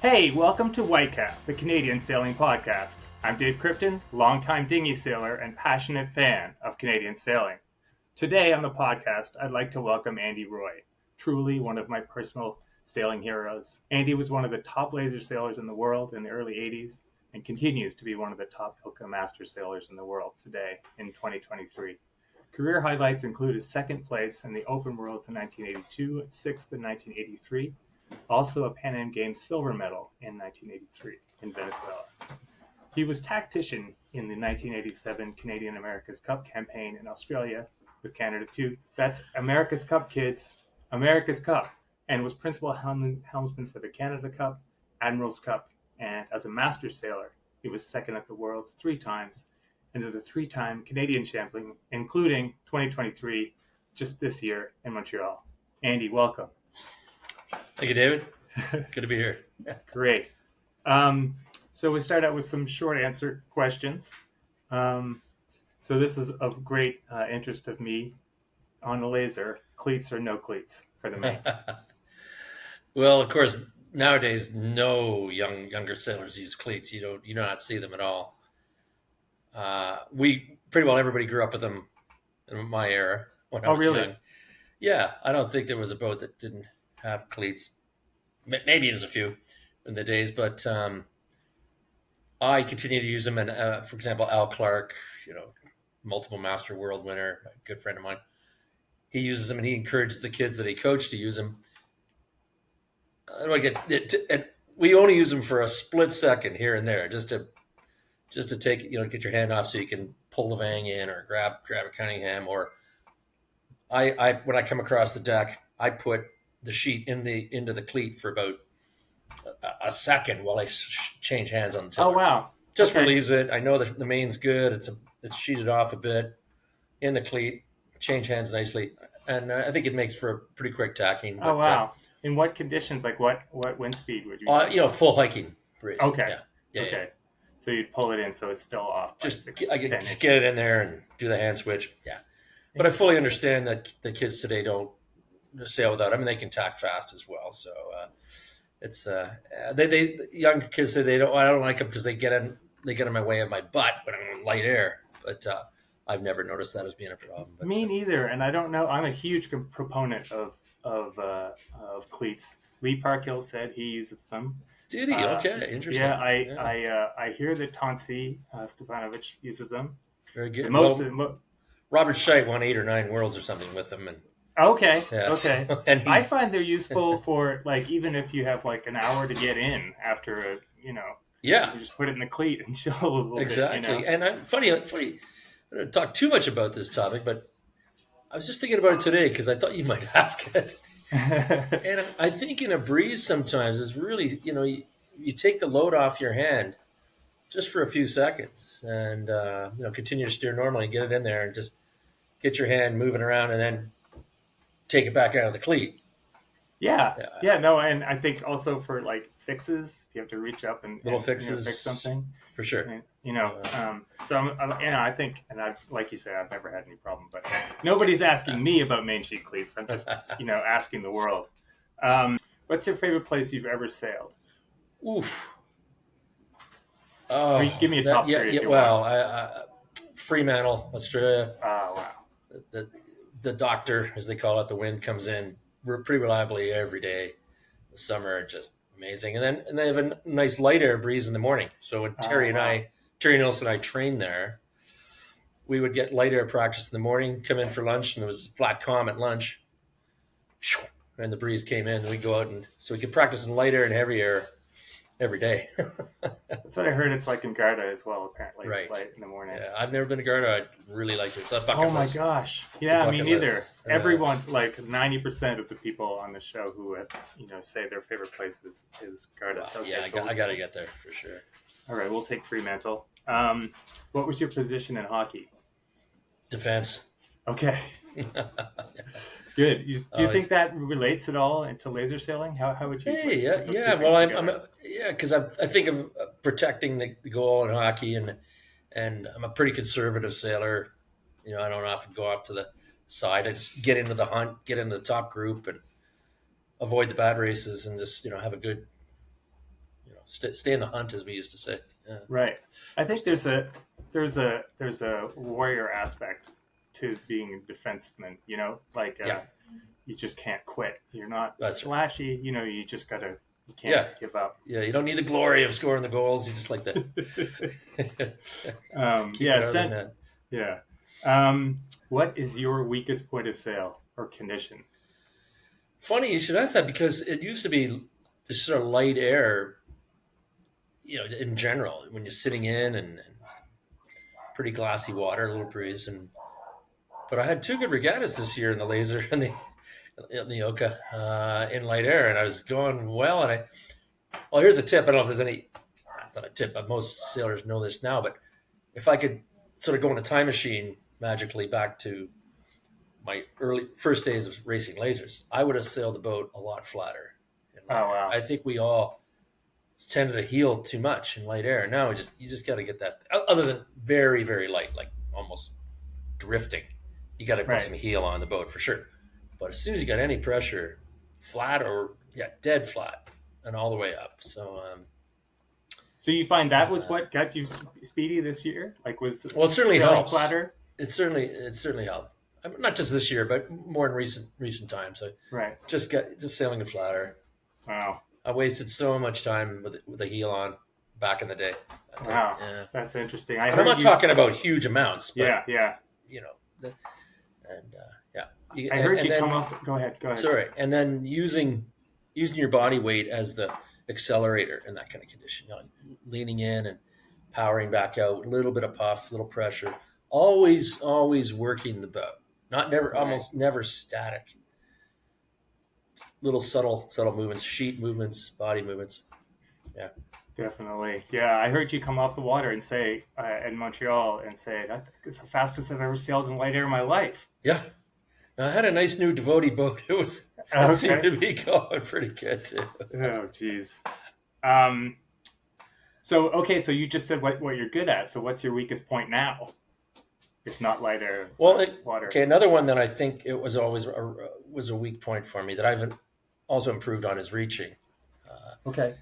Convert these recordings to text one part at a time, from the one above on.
Hey, welcome to Whitecap, the Canadian Sailing Podcast. I'm Dave Krypton, longtime dinghy sailor and passionate fan of Canadian sailing. Today on the podcast, I'd like to welcome Andy Roy, truly one of my personal sailing heroes. Andy was one of the top laser sailors in the world in the early 80s and continues to be one of the top Ilka master sailors in the world today in 2023. Career highlights include his second place in the Open Worlds in 1982 and sixth in 1983. Also a Pan Am Games silver medal in 1983 in Venezuela. He was tactician in the 1987 Canadian America's Cup campaign in Australia with Canada too. That's America's Cup, kids. America's Cup. And was principal helmsman for the Canada Cup, Admiral's Cup, and as a master sailor, he was second at the Worlds 3 times and is a 3-time Canadian champion, including 2023, just this year in Montreal. Andy, welcome. Thank you, David. Good to be here. Great. So we start out with some short answer questions. So this is of great interest of me on the laser. Cleats or no cleats for the main? Well, of course, nowadays no younger sailors use cleats. You do not see them at all. We pretty well everybody grew up with them in my era when I was really? young. Yeah, I don't think there was a boat that didn't have cleats. Maybe there's a few in the days, but I continue to use them. And for example, Al Clark, multiple master world winner, a good friend of mine, he uses them and he encourages the kids that he coached to use them. And we only use them for a split second here and there, just to take, get your hand off so you can pull the Vang in or grab a Cunningham. Or I when I come across the deck, I put the sheet into the cleat for about a second while I change hands on the tiller. Oh, wow. Just relieves it. I know that the main's good. It's sheeted off a bit in the cleat, change hands nicely. And I think it makes for a pretty quick tacking. Oh, wow. In what conditions, like what wind speed would you full hiking breeze. Okay. Yeah. Okay. So you'd pull it in so it's still off. Just get it in there and do the hand switch. Yeah. But I fully understand that the kids today don't sail without. I mean, they can tack fast as well. So it's they young kids say they don't. I don't like them because they get in my way of my butt when I'm in light air. But I've never noticed that as being a problem. But, me neither, and I don't know. I'm a huge proponent of cleats. Lee Parkhill said he uses them. Did he? Okay, interesting. Yeah, I hear that Tonsi Stefanovic uses them. Very good. Robert Scheidt won 8 or 9 worlds or something with them, and okay. And I find they're useful for even if you have an hour to get in after you just put it in the cleat and chill a little exactly. bit. Exactly. And I'm funny. I don't talk too much about this topic, but I was just thinking about it today because I thought you might ask it. And I think in a breeze sometimes it's really, you take the load off your hand just for a few seconds and, continue to steer normally and get it in there and just get your hand moving around and then take it back out of the cleat. Yeah. No, and I think also for fixes, you have to reach up and fixes, fix something for sure. And, so I think, and I've, like you said, I've never had any problem, but nobody's asking me about main sheet cleats. I'm just, asking the world. What's your favorite place you've ever sailed? Oof. Give me a top 3. Fremantle, Australia. Oh, wow. The doctor, as they call it, the wind comes in pretty reliably every day. The summer, just amazing. And then they have a nice light air breeze in the morning. So when Terry Nelson and I trained there, we would get light air practice in the morning, come in for lunch, and there was flat calm at lunch. And the breeze came in, and we'd go out, and so we could practice in light air and heavy air every day. That's what I heard. It's like in Garda as well, apparently. Right. It's light in the morning. Yeah, I've never been to Garda. I'd really like to. It's a bucket list. Oh my gosh. Yeah, me neither. Everyone, 90% of the people on the show who say their favorite place is Garda. Wow. So, yeah, I got to get there for sure. All right, we'll take Fremantle. What was your position in hockey? Defense. Okay. Good. Do you think that relates at all into laser sailing? How would you? Yeah. Well, because I think of protecting the goal in hockey, and I'm a pretty conservative sailor. I don't often go off to the side. I just get into the hunt, get into the top group, and avoid the bad races, and just have a good stay in the hunt, as we used to say. Yeah, Right. I think still, there's a warrior aspect to being a defenseman. Like yeah, you just can't quit. You're not that's right. flashy. You just gotta. You can't Yeah, give up. yeah. You don't need the glory of scoring the goals. You just like to keep Yeah. it out of the net. Yeah. Um, what is your weakest point of sale or condition? Funny you should ask that because it used to be just sort of light air, in general when you're sitting in and pretty glassy water, a little breeze, and but I had two good regattas this year in the laser and the Oka in light air, and I was going well. And well, here's a tip. I don't know if there's any. That's not a tip, but most sailors know this now. But if I could sort of go in a time machine magically back to my early first days of racing lasers, I would have sailed the boat a lot flatter in Oh light air. wow. I think we all tended to heel too much in light air. Now you just got to get that. Other than very very light, like almost drifting, you got to put Right. some heel on the boat for sure. But as soon as you got any pressure, flat or dead flat, and all the way up. So So you find that was uh, what got you speedy this year? Like was well, it certainly sailing helps. flatter? It certainly helped. Not just this year, but more in recent times. I Right. just sailing the flatter. Wow. I wasted so much time with the heel on back in the day. I think, Wow. yeah. That's interesting. I And I'm heard not you. talking about huge amounts, but Yeah. Yeah. you know, the, and yeah, you, I heard and you come then up. Go ahead. Go ahead. sorry, and then using your body weight as the accelerator in that kind of condition, leaning in and powering back out, a little bit of puff, little pressure, always working the boat, not never, Right. almost never static. Little subtle movements, sheet movements, body movements. Yeah, Definitely. Yeah. I heard you come off the water and say in Montreal and say that is the fastest I've ever sailed in light air in my life. yeah. Now, I had a nice new devotee boat. It seemed Okay. to be going pretty good too. Oh, geez. Um. So okay. So you just said what you're good at. So what's your weakest point now? If not light air, Well, water. okay. Another one that I think it was always was a weak point for me that I've also improved on is reaching. Uh, Okay.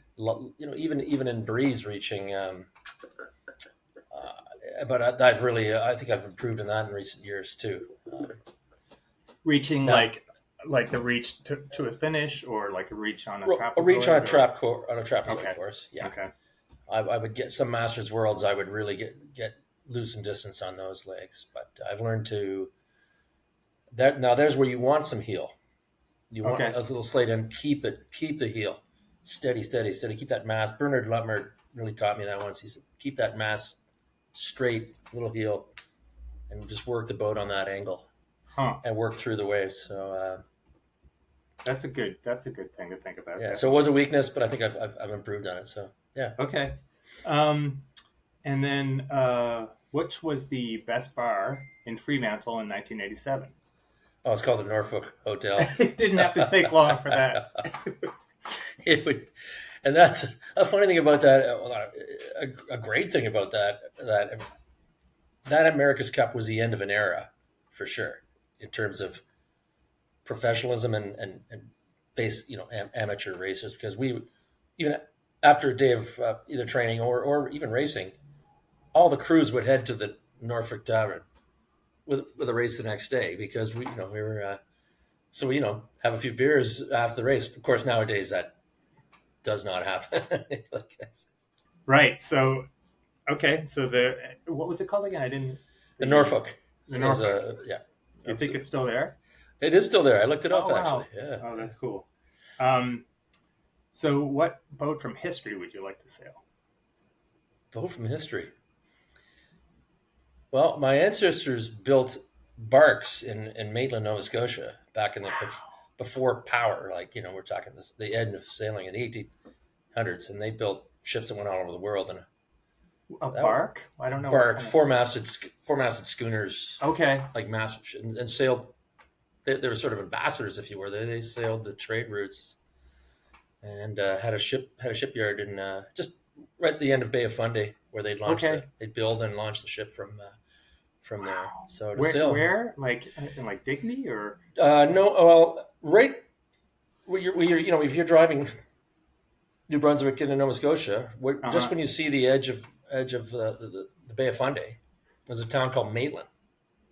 even in breeze reaching. But I've really, I think I've improved in that in recent years too. Reaching Now, like the reach to a finish or like a reach on a a reach on a trapezoid or trapezoid okay. course. Yeah, Okay. I would get some Masters Worlds. I would really get loose and distance on those legs. But I've learned to that now. There's where you want some heel. You want Okay. a little slate and keep the heel steady, steady, steady. Keep that mass. Bernard Lutmer really taught me that once. He said, keep that mass straight, little heel, and just work the boat on that angle Huh. and work through the waves. So That's a good thing to think about. yeah, so it was a weakness, but I think I've improved on it. So yeah. Okay. Um, and then which was the best bar in Fremantle in 1987? Oh, it's called the Norfolk Hotel. Didn't have to think long for that. It would, and that's a funny thing about that. A great thing about that America's Cup was the end of an era, for sure, in terms of professionalism and base, amateur racers. Because we, even after a day of either training or even racing, all the crews would head to the Norfolk Tavern with a race the next day because we were so we have a few beers after the race. Of course, nowadays that does not happen. Right. So okay. So the what was it called again? I didn't. The The Norfolk. the So it was Norfolk. yeah. You think it's still there? It is still there. I looked it Oh up actually. wow. Yeah. Oh, that's cool. Um, so what boat from history would you like to sail? Boat from history. Well, my ancestors built barks in Maitland, Nova Scotia, back in the before power. Like we're talking the end of sailing in the 1800s, and they built ships that went all over the world. And A that bark? I don't know. What bark, kind four masted schooners, of... Okay. like massive, and sailed. They were sort of ambassadors, if you were. They sailed the trade routes and had a shipyard in just right at the end of Bay of Fundy where Okay. they'd build and launch the ship from there. Wow. So to Where? sail, Where? Like in like Digby or? no, well, right where you're if you're driving New Brunswick and Nova Scotia. Just Uh-huh. when you see the edge of the Bay of Fundy, there's a town called Maitland.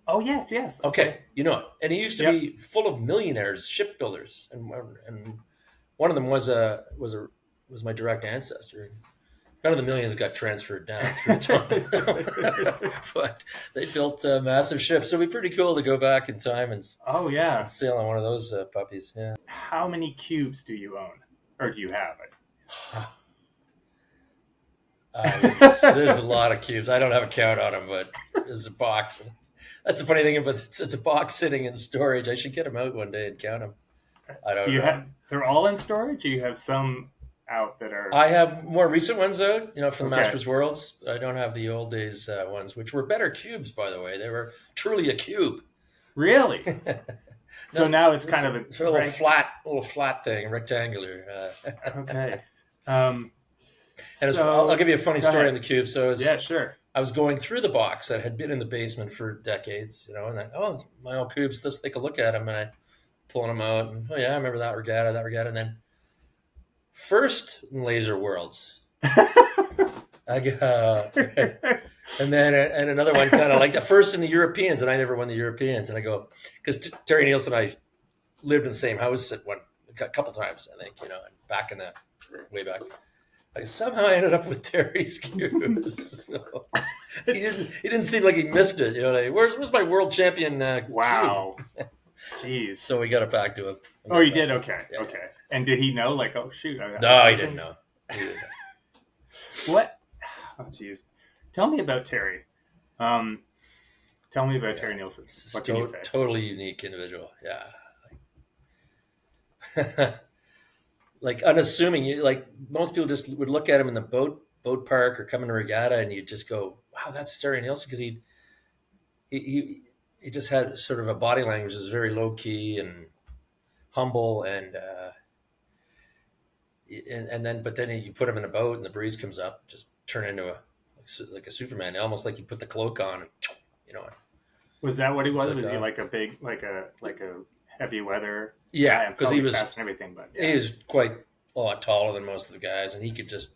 Oh, yes, yes. Okay, Okay. you know it. And it used to Yep. be full of millionaires, shipbuilders, and one of them was my direct ancestor. None of the millions got transferred down through time, but they built massive ships. So it'd be pretty cool to go back in time Oh, and yeah. sail on one of those puppies. Yeah. How many cubes do you own? Or do you have There's a lot of cubes. I don't have a count on them, but there's a box. That's the funny thing, but it's a box sitting in storage. I should get them out one day and count them. I Do don't you know. have, they're all in storage? Or you have some out that are, I have more recent ones out, from the okay. Masters Worlds. I don't have the old days ones, which were better cubes, by the way. They were truly a cube. Really? So No, now it's it's kind a, of it's a little flat thing, rectangular. okay. Um, And so I'll give you a funny go story on ahead. the cube. So Yeah, sure. I was going through the box that had been in the basement for decades, and then, it's my old cubes. Let's take a look at them. And I pulling them out, and I remember that regatta. And then first in Laser Worlds, I go, and then and another one kind of like the first in the Europeans, and I never won the Europeans. And I go, because Terry Nielsen and I lived in the same house at a couple times, I think, and back in the way back. I somehow ended up with Terry's cubes. So he didn't seem like he missed it. Like, where's my world champion Wow. cube? Jeez. So we got it back to him. Oh, you did? Okay. Yeah, Okay. And did he know? Like, oh, shoot. No, he didn't know. What? Oh, jeez. Tell me about Terry. Tell me about Terry Nielsen. What can you say? Totally unique individual. Yeah. Like unassuming. Like most people just would look at him in the boat park or come in a regatta, and you just go, "Wow, that's Terry Nielsen," because he just had sort of a body language that was very low key and humble, and then you put him in a boat and the breeze comes up, just turn into like a Superman, almost like you put the cloak on, and. Was that what he was? Was he like a big, like a heavy weather? Yeah, because he was fast and everything, but yeah. he was quite a lot taller than most of the guys, and he could just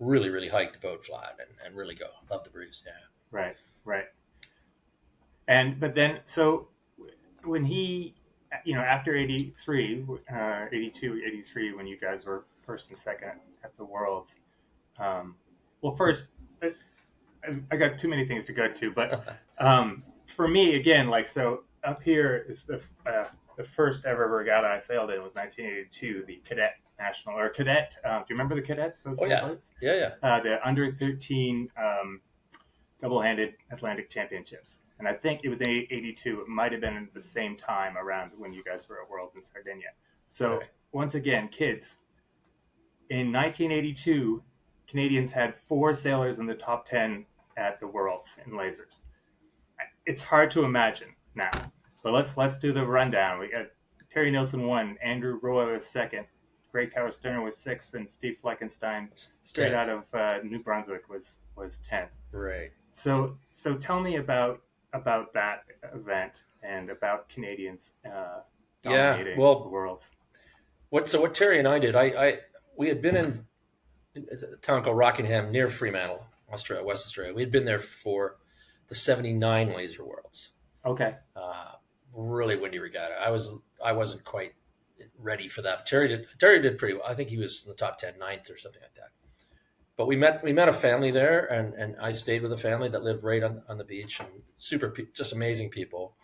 really, really hike the boat flat and really go. Love the breeze. Yeah. Right. But then, so when he, after 83, 82, 83, when you guys were first and second at the Worlds, well, first, I got too many things to go to, but for me, again, like, so up here is the first ever regatta I sailed in was 1982, the Cadet National, or Cadet, do you remember the Cadets? Those boats? Yeah. The under 13 double-handed Atlantic Championships. And I think it was in 82. It might have been at the same time around when you guys were at Worlds in Sardinia. So once again, kids, in 1982, Canadians had 4 sailors in the top 10 at the Worlds in lasers. It's hard to imagine now, but let's do the rundown. We got Terry Nielsen 1, Andrew Roy was 2nd, Greg Tower Sterner was 6th, and Steve Fleckenstein, straight out of New Brunswick, was 10th. Right. So tell me about that event and about Canadians dominating the Worlds. What Terry and I did, we had been in a town called Rockingham near Fremantle, Australia, West Australia. We had been there for the 79 Laser Worlds. Okay. Really windy regatta. I wasn't quite ready for that. Terry did pretty well. I think he was in the top 10, 9th or something like that. But we met a family there, and I stayed with a family that lived right on the beach, and just amazing people.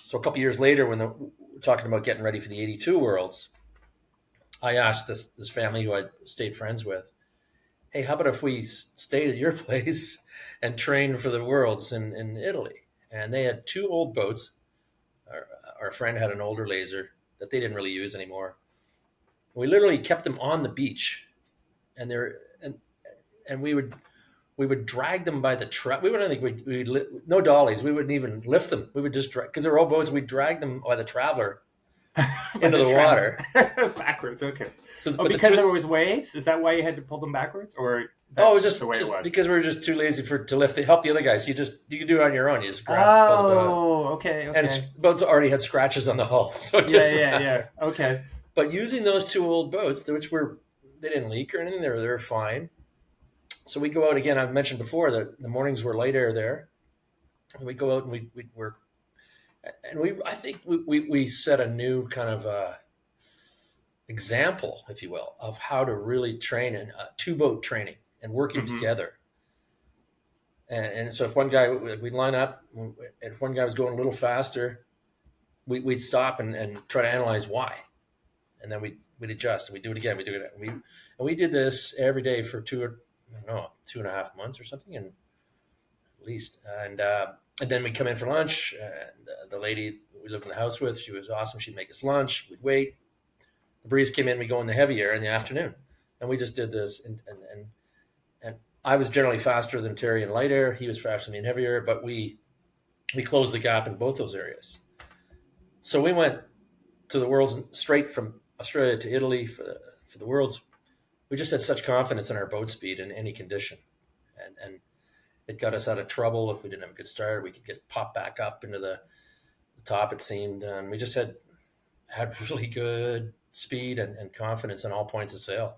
So a couple years later, when we're talking about getting ready for the 82 Worlds, I asked this family who I stayed friends with, hey, how about if we stayed at your place and trained for the Worlds in Italy? And they had 2 old boats. Our friend had an older laser that they didn't really use anymore. We literally kept them on the beach, and we would drag them by the truck. We wouldn't think no dollies. We wouldn't even lift them. We would just because they were old boats. We'd drag them by the traveler into the water backwards. Okay. So, because there was waves. Is that why you had to pull them backwards, or it was just the way it was? Because we were just too lazy to lift. To help the other guys. You could do it on your own. You just grab. Okay. And boats already had scratches on the hull, so yeah. Okay. But using those 2 old boats, which were didn't leak or anything. They're fine. So we go out again. I mentioned before that the mornings were light air there. We go out and I think we set a new kind of example, if you will, of how to really train in two boat training and working together. And so if one guy, we'd line up, and if one guy was going a little faster, we'd stop and try to analyze why. And then we'd adjust and we'd do it again. And we did this every day for 2.5 months or something, and at least. And then we'd come in for lunch, and the lady we lived in the house with, she was awesome. She'd make us lunch. We'd wait. The breeze came in. We go in the heavy air in the afternoon, and we just did this. And I was generally faster than Terry in light air. He was faster than me in heavy air, but we closed the gap in both those areas. So we went to the Worlds straight from Australia to Italy for the Worlds. We just had such confidence in our boat speed in any condition, and it got us out of trouble. If we didn't have a good start, we could get popped back up into the top, it seemed, and we just had really good speed and confidence in all points of sail.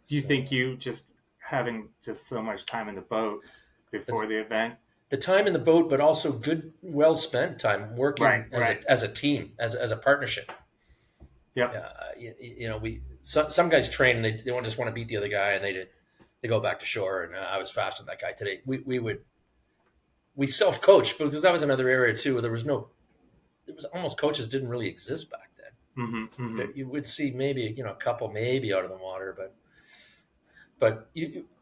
Do you think you just having just so much time in the boat before the event? The time in the boat, but also good, well spent time working as a team, as a partnership. Yeah. Some guys train and they just want to beat the other guy, and they go back to shore. And I was faster than that guy today. We self-coach, because that was another area too where there was almost coaches didn't really exist back then. You would see maybe a couple maybe out of the water, but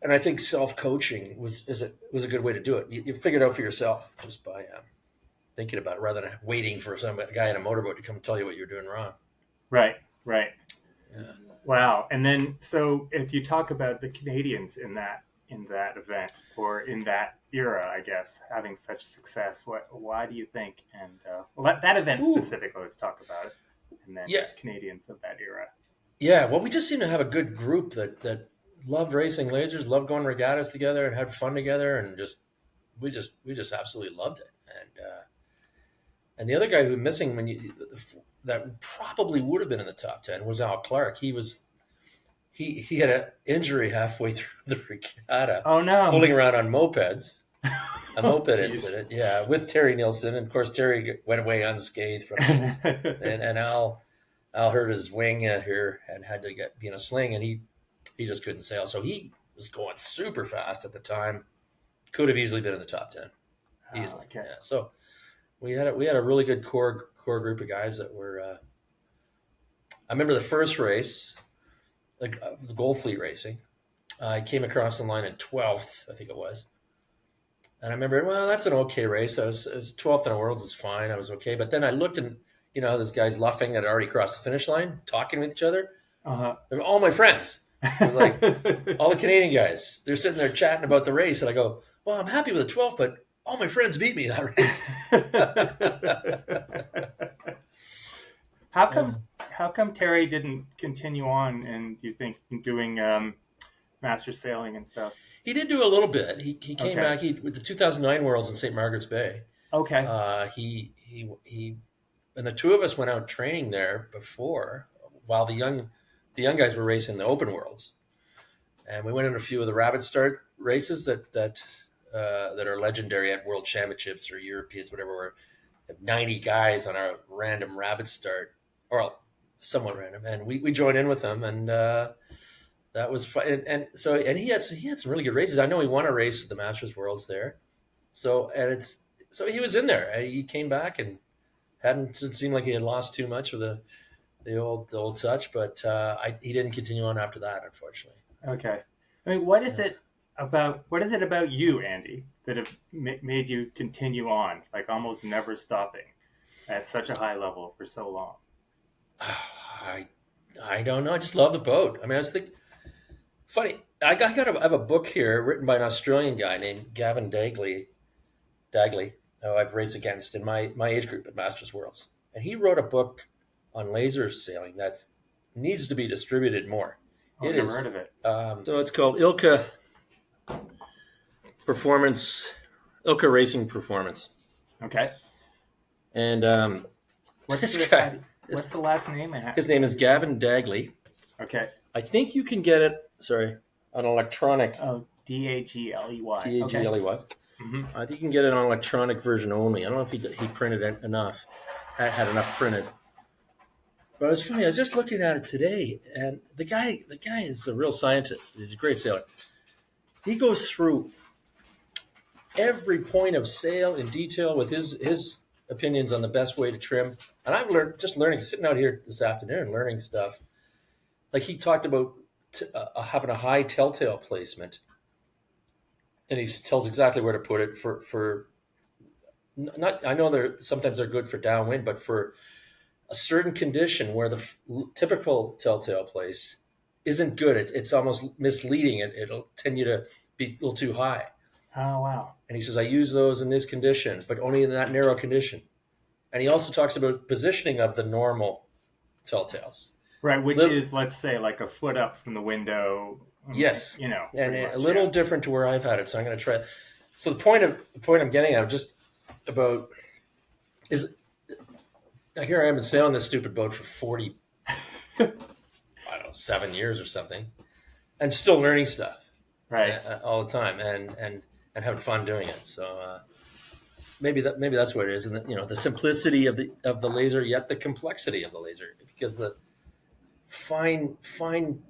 and I think self-coaching was a good way to do it. You figure it out for yourself just by thinking about it, rather than waiting for some guy in a motorboat to come tell you what you're doing wrong. Right. Yeah. Wow. And then, so if you talk about the Canadians in that event, or in that era, I guess, having such success, why do you think? And that event specifically, let's talk about it. And then Canadians of that era. Yeah. Well, we just seem to have a good group that loved racing lasers, loved going regattas together, and had fun together, and we just absolutely loved it. And the other guy who was missing that probably would have been in the top 10 was Al Clark. He had an injury halfway through the regatta. Oh no! Fooling around on mopeds, a moped incident. Yeah, with Terry Nielsen, and of course Terry went away unscathed from this, and Al hurt his wing here and had to be in a sling, and he just couldn't sail. So he was going super fast at the time. Could have easily been in the top 10. Easily. Okay. Yeah. So we had a really good core group of guys that were. I remember the first race, the Gold Fleet racing. I came across the line in 12th, I think it was. And I remember, well, that's an okay race. I was 12th in the Worlds is fine. I was okay. But then I looked, and this guy's luffing had already crossed the finish line, talking with each other. They were all my friends. It was like all the Canadian guys. They're sitting there chatting about the race, and I go, well, I'm happy with the 12th, but all my friends beat me that race. How come Terry didn't continue on, and do you think doing master sailing and stuff? He did do a little bit. He came back with the 2009 Worlds in St. Margaret's Bay. Okay. He and the two of us went out training there before, while the young guys were racing the Open Worlds, and we went in a few of the rabbit start races that are legendary at World Championships or Europeans, whatever. Where 90 guys on a random rabbit start, or somewhat random, and we joined in with them, and that was fun. And he had some really good races. I know he won a race at the Masters Worlds there. So he was in there. He came back and it seemed like he had lost too much of the old touch, but he didn't continue on after that, unfortunately. Okay. I mean, what is it about you, Andy, that have made you continue on, like almost never stopping at such a high level for so long? I don't know. I just love the boat. I mean, I was thinking, funny. I have a book here written by an Australian guy named Gavin Dagley, who I've raced against in my age group at Masters Worlds, and he wrote a book on laser sailing that needs to be distributed more. I've never heard of it. So it's called Ilka Racing Performance. Okay. And what's the last name? His name is Gavin Dagley. Okay. I think you can get it. Sorry, an electronic Oh, Dagley. Okay. Dagley. Hmm. I think you can get it on electronic version only. I don't know if he printed it enough, had enough printed. But it's funny. I was just looking at it today, and the guy is a real scientist. He's a great sailor. He goes through every point of sail in detail with his opinions on the best way to trim. And I've learning, sitting out here this afternoon, learning stuff. Like he talked about having a high telltale placement, and he tells exactly where to put it for not. I know sometimes they're good for downwind, but for a certain condition where the typical telltale place isn't good, it's almost misleading. It'll tend you to be a little too high. Oh, wow. And he says, I use those in this condition, but only in that narrow condition. And he also talks about positioning of the normal telltales. Right, which is, let's say, like a foot up from the window. Yes, You know, and pretty much, a little different to where I've had it. So I'm going to try. So the point I'm getting at just about is here I am been sailing this stupid boat for 40, I don't know, 7 years or something, and still learning stuff, right. all the time, and having fun doing it. So maybe that's what it is, and the simplicity of the laser, yet the complexity of the laser, because the fine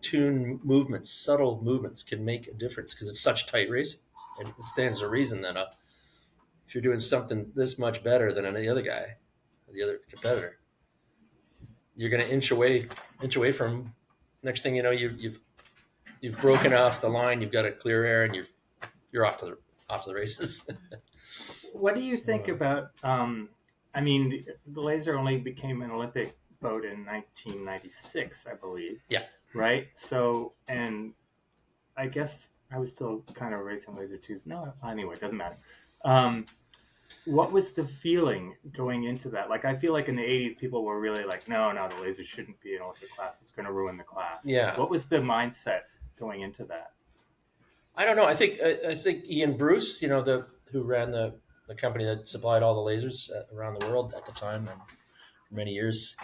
tuned movements, subtle movements, can make a difference because it's such tight racing, and it stands to reason that if you're doing something this much better than any other guy, the other competitor, you're going to inch away from. Next thing you know, you've broken off the line. You've got a clear air, and you're off to the races. What do you think about? I mean, the laser only became an Olympic boat in 1996, I believe. Yeah. Right. So, and I guess I was still kind of racing laser twos. No, anyway, it doesn't matter. What was the feeling going into that? Like, I feel like in the 80s, people were really like, no, the laser shouldn't be an Olympic class. It's going to ruin the class. Yeah. What was the mindset going into that? I don't know. I think Ian Bruce, who ran the company that supplied all the lasers around the world at the time and for many years,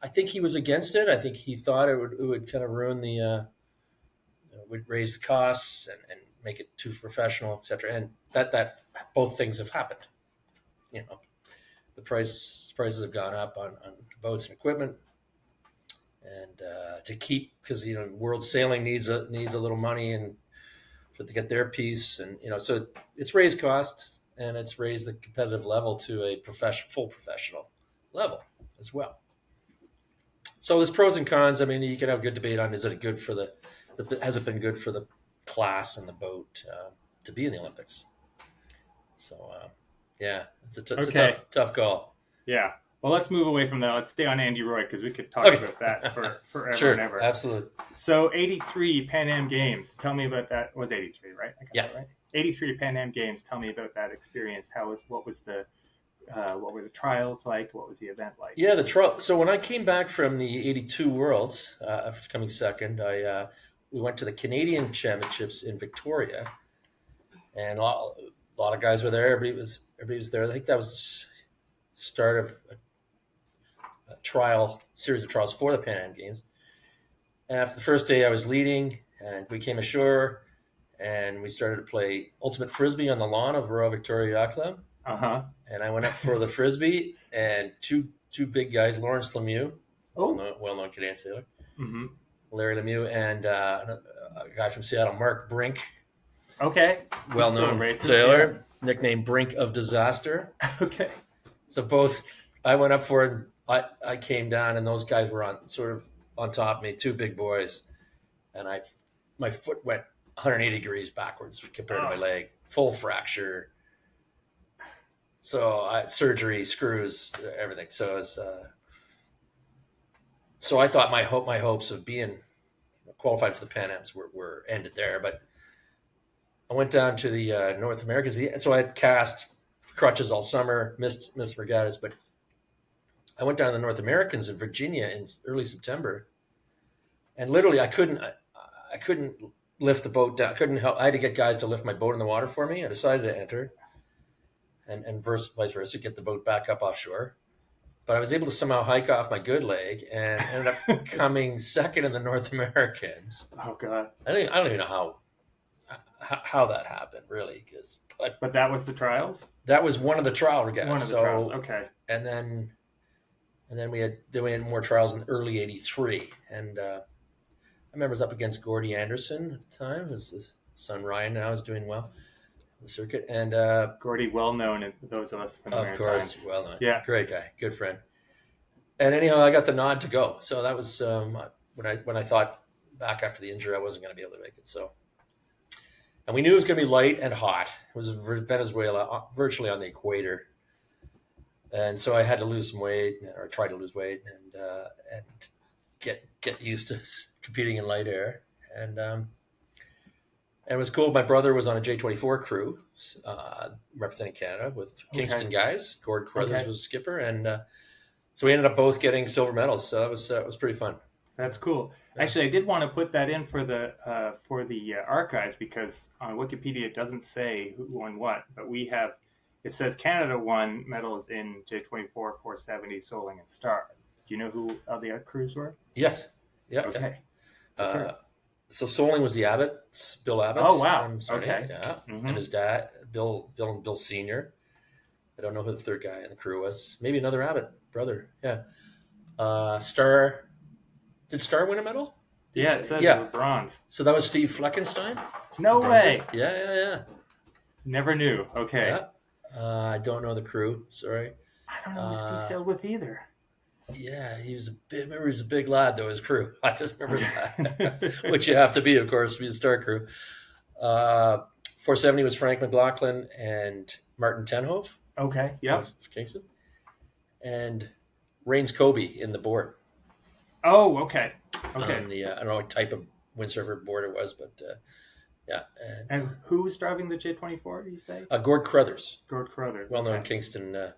I think he was against it. I think he thought it would kind of ruin would raise the costs and make it too professional, et cetera. And that both things have happened. The prices have gone up on boats and equipment, and to keep, because world sailing needs a little money and to get their piece, and so it's raised cost and it's raised the competitive level to a full professional level as well. So there's pros and cons. I mean, you can have a good debate on, is it good for has it been good for the class and the boat to be in the Olympics? So yeah, it's a tough call. Yeah. Well, let's move away from that. Let's stay on Andy Roy, because we could talk about that for forever sure, and ever. Absolutely. So 83 Pan Am Games. Tell me about that. It was 83, right? Yeah. Right? 83 Pan Am Games. Tell me about that experience. What were the trials like? What was the event like? Yeah, the trial. So when I came back from the 82 Worlds, after coming second, we went to the Canadian Championships in Victoria, and a lot of guys were there. Everybody was there. I think that was the start of a series of trials for the Pan Am Games. And after the first day, I was leading, and we came ashore, and we started to play ultimate frisbee on the lawn of Royal Victoria Yacht Club. And I went up for the frisbee, and two big guys, Lawrence Lemieux, well-known Canadian sailor, Larry Lemieux, and a guy from Seattle, Mark Brink. Okay. Well-known sailor, nicknamed Brink of Disaster. Okay. So I went up for it. I came down, and those guys were on top of me, two big boys, and my foot went 180 degrees backwards compared to my leg, full fracture. So surgery, screws, everything. So it's so I thought my hopes of being qualified for the Pan Ams were ended there. But I went down to the North Americans. So I had cast crutches all summer, missed regattas, but I went down to the North Americans in Virginia in early September, and literally I couldn't lift the boat down. I couldn't help. I had to get guys to lift my boat in the water for me. I decided to enter, and vice versa, get the boat back up offshore. but I was able to somehow hike off my good leg and ended up coming second in the North Americans. Oh God. I don't even know how that happened really, but But that was the trials. that was one of the trial One regattas. of the trials. So Okay. and then we had more trials in early '83, and I remember I was up against Gordy Anderson at the time. His son Ryan now is doing well on the circuit, and Gordy, well known in those of us from the of course, Maritimes. well known, Yeah. great guy, good friend. And anyhow, I got the nod to go. So that was when I thought back after the injury, I wasn't going to be able to make it. So, and we knew it was going to be light and hot. It was Venezuela, virtually on the equator, and so I had to lose some weight or try to lose weight and get used to competing in light air. And it was cool. My brother was on a J24 crew representing Canada with Kingston guys. Gord Carruthers was skipper, and so we ended up both getting silver medals. So that was pretty fun. That's cool. Actually, I did want to put that in for the archives, because on Wikipedia it doesn't say who won what, but it says Canada won medals in J24, 470, Soling, and Star. Do you know who the crews were? Yes. Yeah. Okay. So Soling was the Bill Abbott. Oh wow. Okay. Yeah. Mm-hmm. And his dad, Bill Senior. I don't know who the third guy in the crew was. Maybe another Abbott brother. Yeah. Star. Did Star win a medal? Yeah, it says it was bronze. So that was Steve Fleckenstein? No way. Yeah. Never knew. Okay. Yeah. I don't know the crew. Sorry. I don't know who Steve sailed with either. Yeah, he was a big lad, though, his crew. I just remember that. Which you have to be, of course, to be the Star crew. 470 was Frank McLaughlin and Martin Tenhove. Okay, yeah. Kingston. And Rains Kobe in the board. Oh, okay. Okay. On the, I don't know what type of windsurfer board it was, but yeah. And who was driving the J24, did you say? Gord Carruthers. Gord Carruthers. Well-known in Kingston.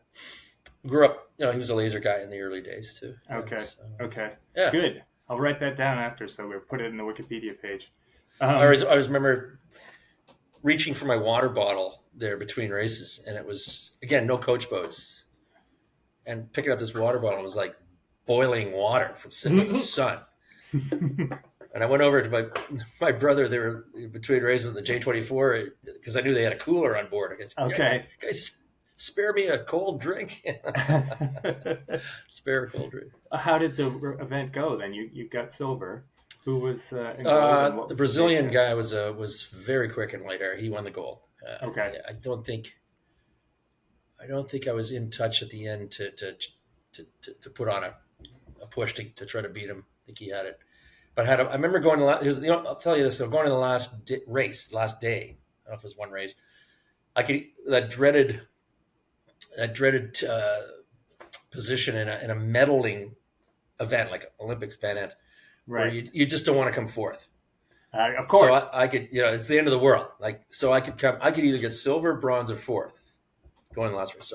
Grew up, he was a laser guy in the early days, too. Okay. So, okay. Yeah. Good. I'll write that down after, so we'll put it in the Wikipedia page. I remember reaching for my water bottle there between races, and it was, again, no coach boats. And picking up this water bottle was like boiling water from sitting in the sun. And I went over to my brother. They were between races of the J24 because I knew they had a cooler on board. I guess, okay. Guys, spare me a cold drink. Spare a cold drink. How did the event go then? You got silver. Who was involved? The Brazilian guy was very quick in light air. He won the gold. Okay. I don't think I was in touch at the end to put on a push to try to beat him. I think he had it. But I remember going to I'll tell you this. So going to the last race, last day. I don't know if it was one race. That dreaded position in a medaling event like Olympics event, right? Where you just don't want to come fourth. Of course. So I could, it's the end of the world. So I could either get silver, bronze, or fourth going to the last race.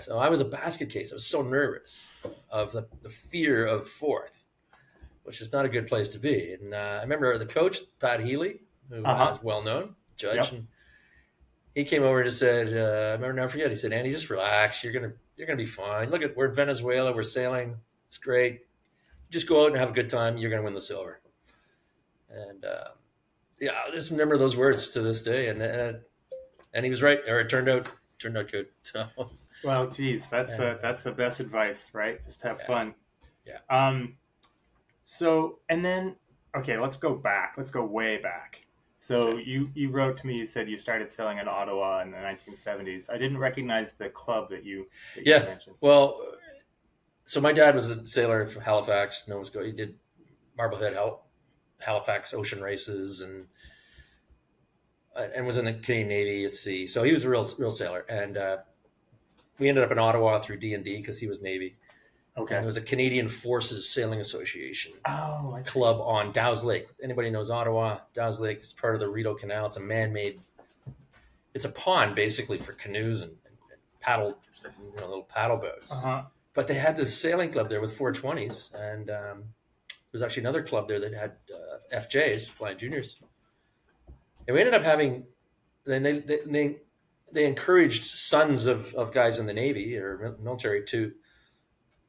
So I was a basket case. I was so nervous of the fear of fourth, which is not a good place to be. And I remember the coach, Pat Healy, who was well-known judge, yep. and he came over and just said, I remember never forget, he said, Andy, just relax. You're gonna be fine. Look, we're in Venezuela. We're sailing. It's great. Just go out and have a good time. You're going to win the silver. And I just remember those words to this day. And he was right, or it turned out good. So. Well, geez, that's the best advice, right? Just have fun. Yeah. So, and then, okay, let's go back. Let's go way back. So you wrote to me, you said you started sailing in Ottawa in the 1970s. I didn't recognize the club that you mentioned. Well, so my dad was a sailor from Halifax, Nova Scotia. He did Marblehead, Halifax ocean races and was in the Canadian Navy at sea. So he was a real sailor. And we ended up in Ottawa through D&D because he was Navy. Okay. And there was a Canadian Forces Sailing Association club on Dow's Lake. Anybody knows Ottawa? Dow's Lake is part of the Rideau Canal. It's a man-made. It's a pond basically for canoes and paddle, little paddle boats. Uh-huh. But they had this sailing club there with 420s, and there's actually another club there that had FJs, Flying Juniors. And we ended up having. Then they encouraged sons of guys in the Navy or military to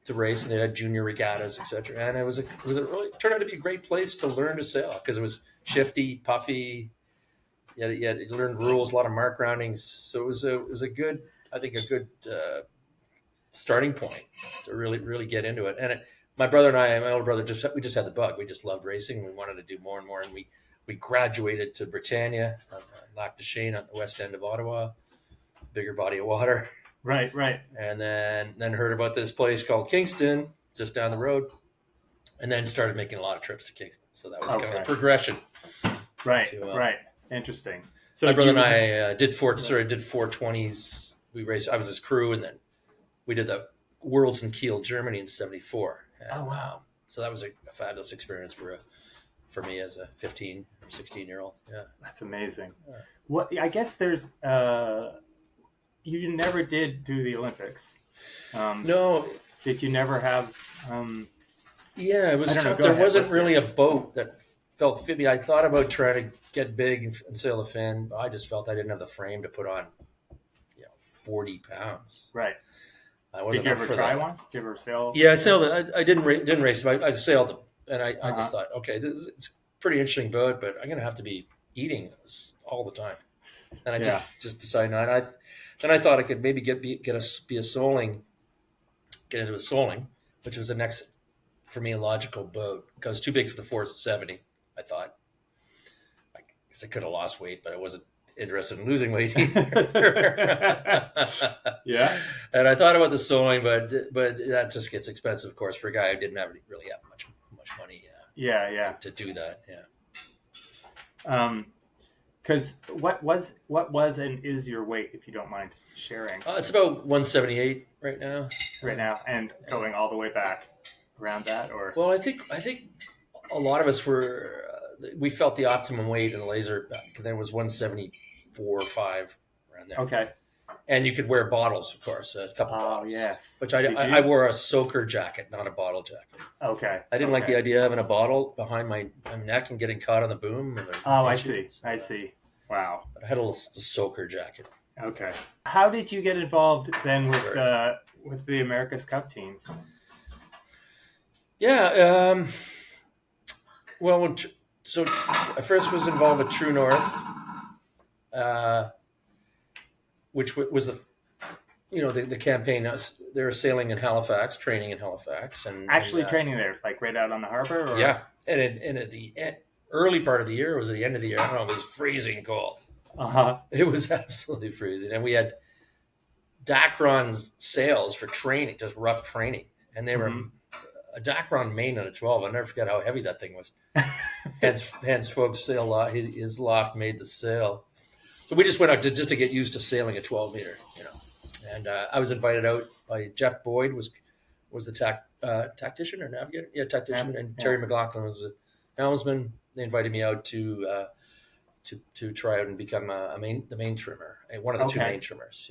to race, and they had junior regattas, etc. And it was a really turned out to be a great place to learn to sail because it was shifty, puffy. You learned rules, a lot of mark roundings. So it was a good, I think, a good starting point to really get into it. And my brother and I, my older brother, we just had the bug. We just loved racing. We wanted to do more and more, and we graduated to Britannia, Lac de Chêne at the west end of Ottawa, bigger body of water. Right, right. And then heard about this place called Kingston, just down the road, and then started making a lot of trips to Kingston. So that was kind of a progression. Right, right. Interesting. So my brother and I did 420s. We raced. I was his crew, and then we did the Worlds in Kiel, Germany in '74. And, wow! So that was a fabulous experience for me as a 15 or 16-year-old. Yeah, that's amazing. What I guess there's you never did do the Olympics. No. Did you never have? Yeah, it was tough. There wasn't really a boat that felt fit me. I thought about trying to get big and sail the fin, but I just felt I didn't have the frame to put on, 40 pounds. Right. Did you ever try one? Did you ever sail? Yeah, I sailed it. I didn't race them. I sailed them, and I just thought, okay, it's a pretty interesting boat, but I'm going to have to be eating this all the time. And I just decided not. Then I thought I could maybe get into a soling, which was the next for me a logical boat because it was too big for the 470. I thought, I guess I could have lost weight, but I wasn't interested in losing weight either. Yeah. And I thought about the soling, but that just gets expensive, of course, for a guy who didn't really have much money. To do that. Yeah. Because what was and is your weight, if you don't mind sharing? It's about 178 right now. Right now, and going all the way back around that, or? Well, I think a lot of us we felt the optimum weight in the laser. There was 174 or 5 around there. Okay. And you could wear bottles, of course, a couple bottles. Yes. Which I wore a soaker jacket, not a bottle jacket. Okay. I didn't like the idea of having a bottle behind my neck and getting caught on the boom. I see. I see. Wow. But I had the soaker jacket. Okay. How did you get involved then with the America's Cup teams? Yeah. Well, so I first was involved with True North, which was the campaign. They were sailing in Halifax, training in Halifax, and training there, like right out on the harbor. Or? Yeah, and at the early part of the year, it was at the end of the year. I don't know, it was freezing cold. It was absolutely freezing, and we had Dacron sails for training, just rough training, and they were a Dacron main on a 12. I'll never forget how heavy that thing was. Hans Fogg's sail, his loft made the sail. So we just went out to get used to sailing a 12 meter, And I was invited out by Jeff Boyd was the tactician or navigator, tactician, and Terry McLaughlin was the helmsman. They invited me out to try out and become the main trimmer, one of the two main trimmers,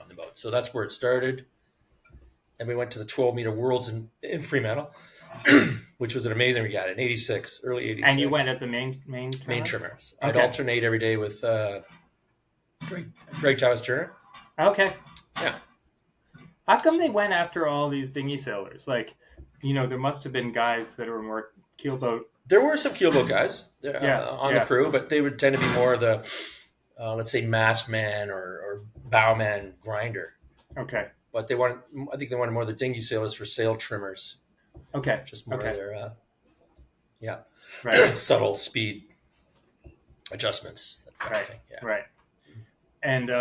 on the boat. So that's where it started. And we went to the 12 meter Worlds in Fremantle, which was an amazing regatta in '86, early '86. And you went as a main trimmer? Main trimmers. Okay. I'd alternate every day with Greg Chavez Turner. Okay. Yeah. How come they went after all these dinghy sailors? Like, there must have been guys that were more keelboat. There were some keelboat guys on the crew, but they would tend to be more of the, let's say, mast man or bowman grinder. Okay. But I think they wanted more of the dinghy sailors for sail trimmers. Okay. Just more of their, right. subtle speed adjustments. That kind of thing. Yeah. Right. And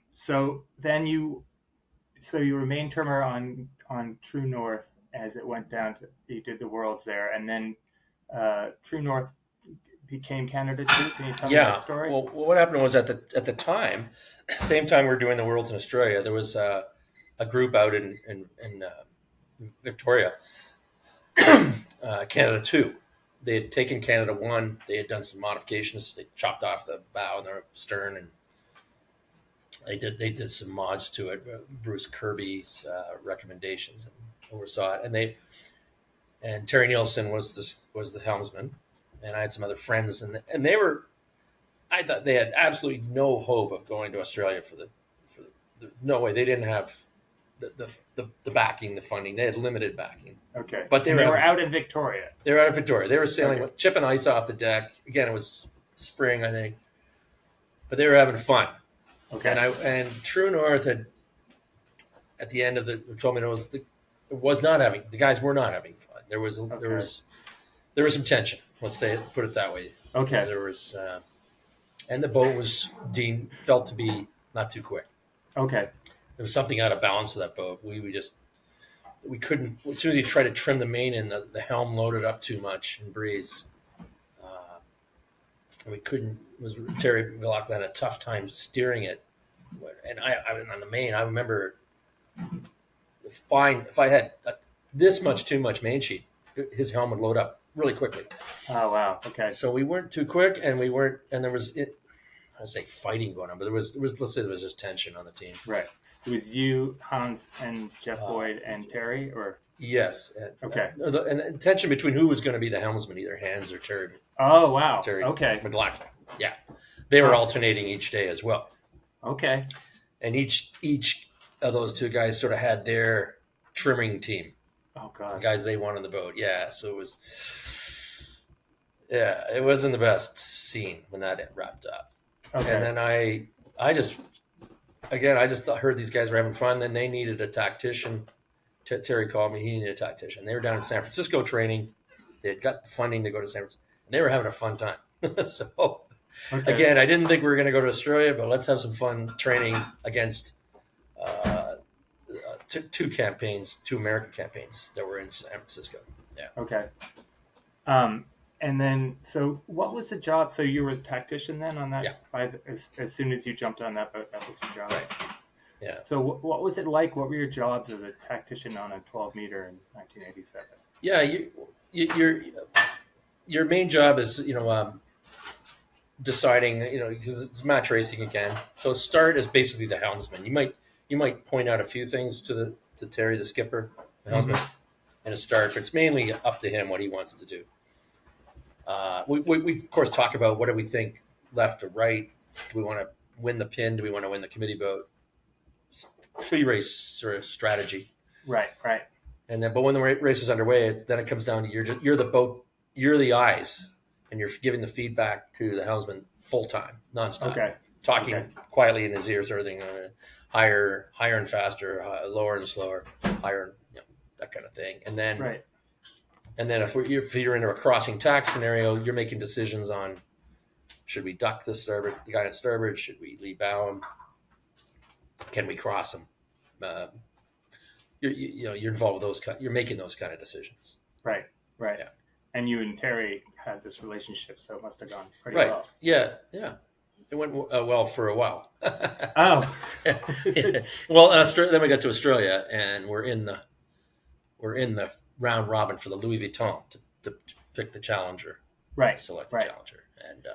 so then you were main trimmer on True North as it went down to, you did the Worlds there, and then True North became Canada too. Can you tell me that story? Well, what happened was at the time, same time we were doing the Worlds in Australia, there was a group out in Victoria, Canada 2. They had taken Canada 1. They had done some modifications. They chopped off the bow and the stern, and they did some mods to it. Bruce Kirby's recommendations and oversaw it, and Terry Nielsen was the helmsman, and I had some other friends, and they were. I thought they had absolutely no hope of going to Australia for the no way. They didn't have the backing, the funding. They had limited backing. Okay. But they were out in Victoria. They were out of Victoria. They were sailing with chipping ice off the deck. Again, it was spring, I think. But they were having fun. Okay. And True North had, at the end of told me the guys were not having fun. There was some tension. Let's put it that way. Okay. There was, and the boat was felt to be not too quick. Okay. There was something out of balance with that boat. We couldn't. As soon as you try to trim the main and the helm loaded up too much in breeze, we couldn't. Terry McLaughlin had a tough time steering it, and I on the main. I remember, if I had this much too much main sheet, his helm would load up really quickly. Oh wow! Okay. So we weren't too quick, and we weren't, and there was I'd say fighting going on, but let's say there was just tension on the team. Right. It was you, Hans, and Jeff Boyd, and Terry, or yes. Okay. And tension between who was going to be the helmsman, either Hans or Terry. Oh wow! Terry Okay. McLaughlin. Yeah, they were alternating each day as well. Okay. And each of those two guys sort of had their trimming team. Oh god. The guys they wanted on the boat. Yeah. So it was. Yeah, it wasn't the best scene when that wrapped up. Okay. And then I just heard these guys were having fun. Then they needed a tactician. Terry called me. He needed a tactician. They were down in San Francisco training. They had got the funding to go to San Francisco. And they were having a fun time. So, again, I didn't think we were going to go to Australia, but let's have some fun training against two American campaigns that were in San Francisco. Yeah. Okay. And then, so what was the job? So you were a tactician then on that? Yeah. As soon as you jumped on that boat, that was your job? Right. Yeah. So what was it like? What were your jobs as a tactician on a 12-meter in 1987? Yeah, your main job is, deciding, because it's match racing again. So start is basically the helmsman. You might point out a few things to Terry, the skipper, the helmsman, in a start, but it's mainly up to him what he wants to do. We of course talk about what do we think left or right. Do we want to win the pin? Do we want to win the committee boat? Pre-race sort of strategy. Right. And then, but when the race is underway, it comes down to you're the boat, you're the eyes, and you're giving the feedback to the helmsman full time, nonstop. Okay. Talking quietly in his ears, everything higher and faster, lower and slower, higher, that kind of thing. And then. Right. And then if you're in a crossing tack scenario, you're making decisions on should we duck the guy on starboard? Should we lee bow him? Can we cross him? You're involved with you're making those kind of decisions. Right. Yeah. And you and Terry had this relationship, so it must have gone pretty well. Right. Yeah. It went well for a while. Oh. Well, then we got to Australia, and we're in the round robin for the Louis Vuitton to pick the challenger, select the challenger, and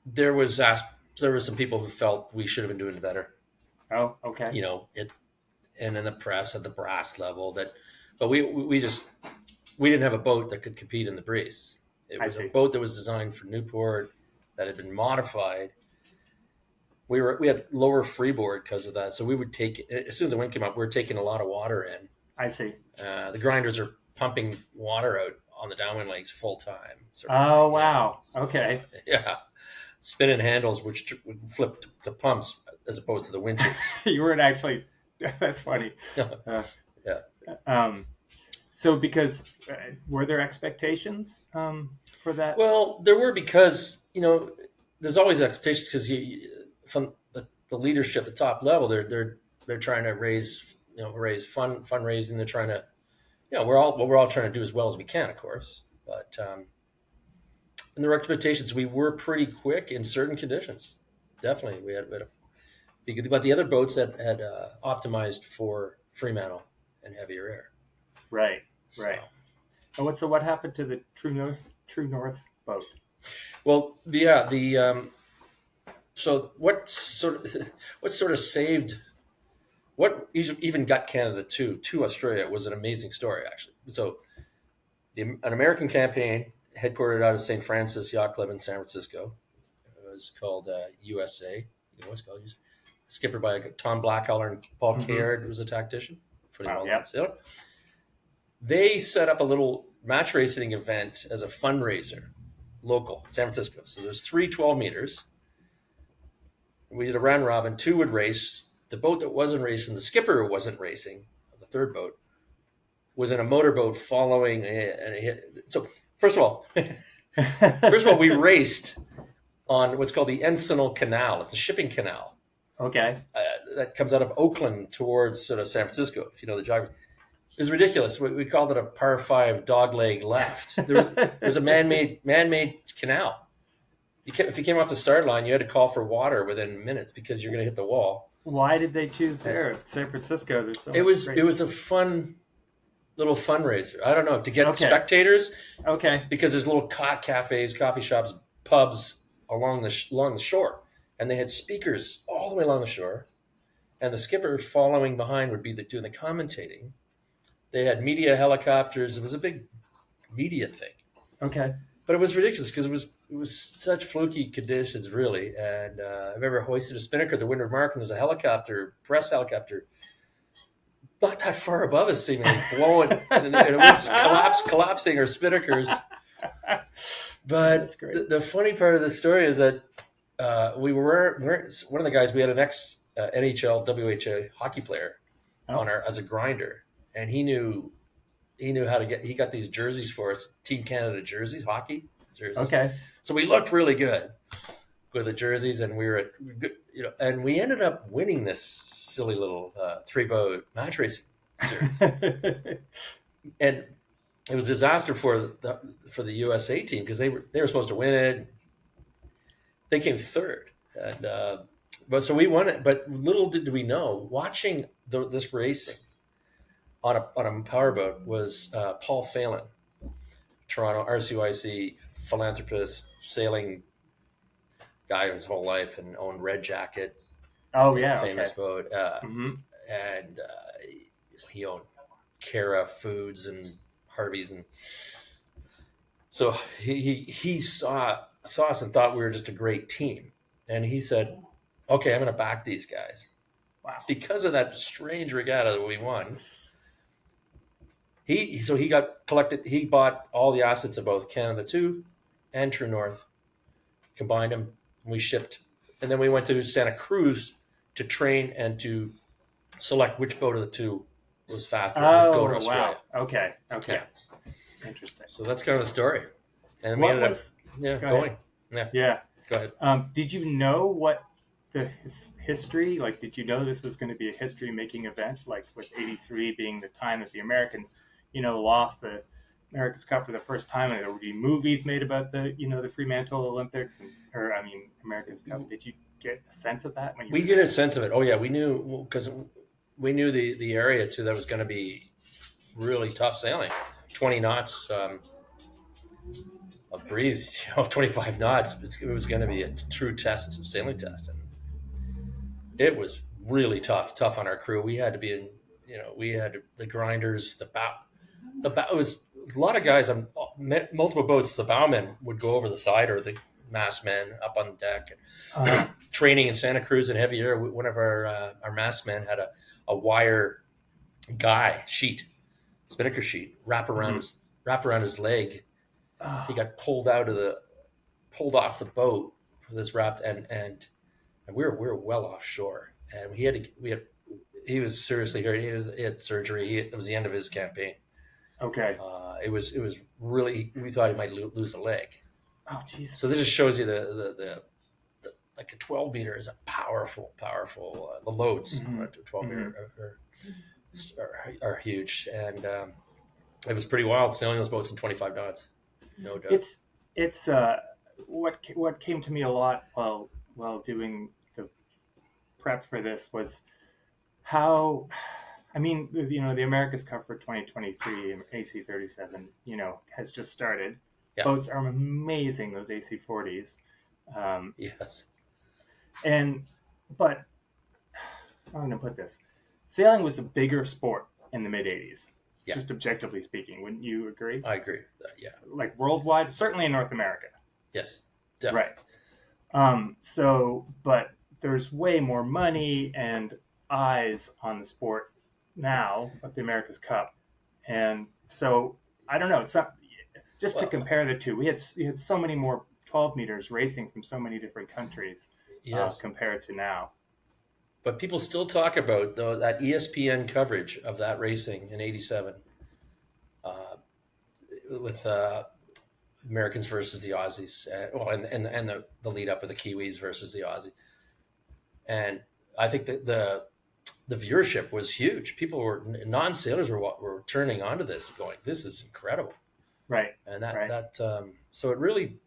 there was some people who felt we should have been doing better. Oh, okay. And in the press at the brass level but we didn't have a boat that could compete in the breeze. It was a boat that was designed for Newport that had been modified. We had lower freeboard because of that, so we would take as soon as the wind came up, we were taking a lot of water in. I see. The grinders are pumping water out on the downwind legs full time. Oh, wow. So, okay. Yeah. Spinning handles, which would flip to pumps as opposed to the winches. You weren't actually, that's funny. Yeah. So because, were there expectations for that? Well, there were because, there's always expectations because from the leadership, the top level, they're trying to raise fundraising. They're trying to, we're all trying to do as well as we can, of course. But in the expectations, we were pretty quick in certain conditions. Definitely, we had but the other boats had optimized for Fremantle and heavier air. Right. And what happened to the True North boat? Well, yeah, so what sort of saved. What even got Canada to Australia was an amazing story, actually. So, an American campaign headquartered out of St. Francis Yacht Club in San Francisco. It was called USA. You know what it's called? skipper by Tom Blackwell and Paul Mm-hmm. Caird was a tactician, pretty Wow. well Yeah. known sailor. They set up a little match racing event as a fundraiser, local, San Francisco. So there's 12 meters. We did a round robin. 2 would race. The boat that wasn't racing, the skipper wasn't racing. The third boat was in a motorboat following. So first of all, we raced on what's called the Encinal Canal. It's a shipping canal. Okay. That comes out of Oakland towards sort of San Francisco, if you know the geography. It was ridiculous. We called it a par 5 dogleg left. There was a man-made canal. If you came off the start line, you had to call for water within minutes because you're going to hit the wall. Why did they choose there? San Francisco. There's so it was a fun little fundraiser. I don't know, to get spectators. Okay. Because there's little cafes, coffee shops, pubs along the shore, and they had speakers all the way along the shore, and the skipper following behind would be doing the commentating. They had media helicopters. It was a big media thing. Okay. But it was ridiculous because it was such fluky conditions, really. And I remember hoisted a spinnaker at the Windward Mark, and there's a press helicopter, not that far above us, seemingly blowing, and it was collapsing our spinnakers. But the funny part of the story is that we were one of the guys. We had an ex NHL WHA hockey player on as a grinder. And he knew how to he got these jerseys for us, Team Canada jerseys, hockey jerseys. Okay. So we looked really good with the jerseys, and and we ended up winning this silly little 3-boat match racing series. And it was a disaster for the USA team because they were supposed to win it. They came third, and so we won it. But little did we know, watching this racing on a powerboat was Paul Phelan, Toronto RCYC philanthropist, sailing guy his whole life, and owned Red Jacket. Oh yeah, famous boat. And he owned Cara Foods and Harvey's, and so he saw us and thought we were just a great team, and he said, "Okay, I'm going to back these guys." Wow! Because of that strange regatta that we won. He got collected. He bought all the assets of both Canada 2 and True North, combined them. We shipped, and then we went to Santa Cruz to train and to select which boat of the two was faster. Oh, go to Australia. Wow! Okay. Yeah. Interesting. So that's kind of the story. And what we ended was, up going. Yeah. Go ahead. Did you know what the history? Like, did you know this was going to be a history-making event? Like, with '83 being the time that the Americans, lost the America's Cup for the first time, and there would be movies made about the Fremantle Olympics America's Cup. Did you get a sense of that when you? We get a sense of it. Oh yeah, we knew because we knew the area too. That was going to be really tough sailing. 20 knots of breeze, 25 knots. It was going to be a true sailing test, and it was really tough on our crew. We had to be in, we had the grinders, the bow. It was a lot of guys on multiple boats. The bowmen would go over the side, or the mast men up on the deck. Training in Santa Cruz in heavy air. One of our mast men had a wire spinnaker sheet wrap around his leg. He got pulled off the boat with this wrapped, and we were well offshore, and he was seriously hurt. He had surgery. It was the end of his campaign. Okay. It was really, we thought he might lose a leg. Oh Jesus! So this just shows you the like a 12 meter is a powerful. The loads to 12 meter are huge, and it was pretty wild sailing those boats in 25 knots. No doubt. It's what came to me a lot while doing the prep for this was how, the America's Cup for 2023 AC37, has just started. Yeah. Boats are amazing, those AC40s. Yes. But I'm going to put this: sailing was a bigger sport in the mid 80s. Yeah. Just objectively speaking, wouldn't you agree? I agree with that, yeah. Like worldwide, certainly in North America. Yes, definitely. Right. But there's way more money and eyes on the sport now at the America's Cup, and so I don't know. So just to Well, compare the two, we had so many more 12 meters racing from so many different countries yes, compared to now. but people still talk about though that ESPN coverage of that racing in '87 uh, with Americans versus the Aussies, and the lead up of the Kiwis versus the Aussies, and I think that the viewership was huge. People were non sailors were turning onto this, going, "This is incredible," Right, and right. so it really,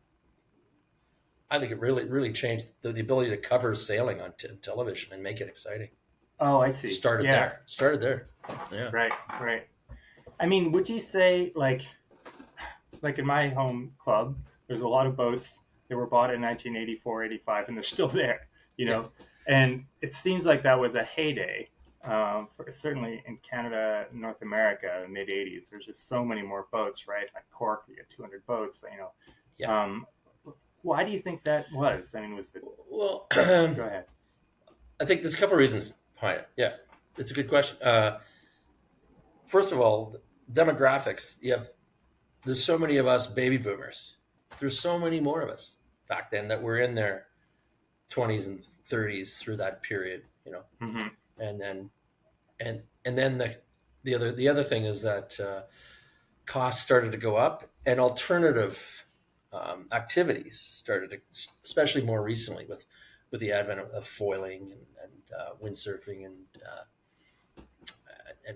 I think it really changed the ability to cover sailing on television and make it exciting. Oh, I see. Started Yeah, there. Started there. Yeah. right, right. I mean, would you say like in my home club, there's a lot of boats that were bought in 1984, 85, and they're still there, you Yeah. know. And it seems like that was a heyday, certainly in Canada, North America, mid 80s. There's just so many more boats, right? Like Cork, you had 200 boats, you know. Yeah. Why do you think that was? I mean, was the Well, go ahead. I think there's a couple of reasons behind it. Yeah, it's a good question. First of all, demographics. There's so many of us baby boomers. There's so many more of us back then that were in their 20s and 30s through that period. Hmm. And then and then the other thing is that costs started to go up, and alternative activities started to, especially more recently with the advent of foiling and windsurfing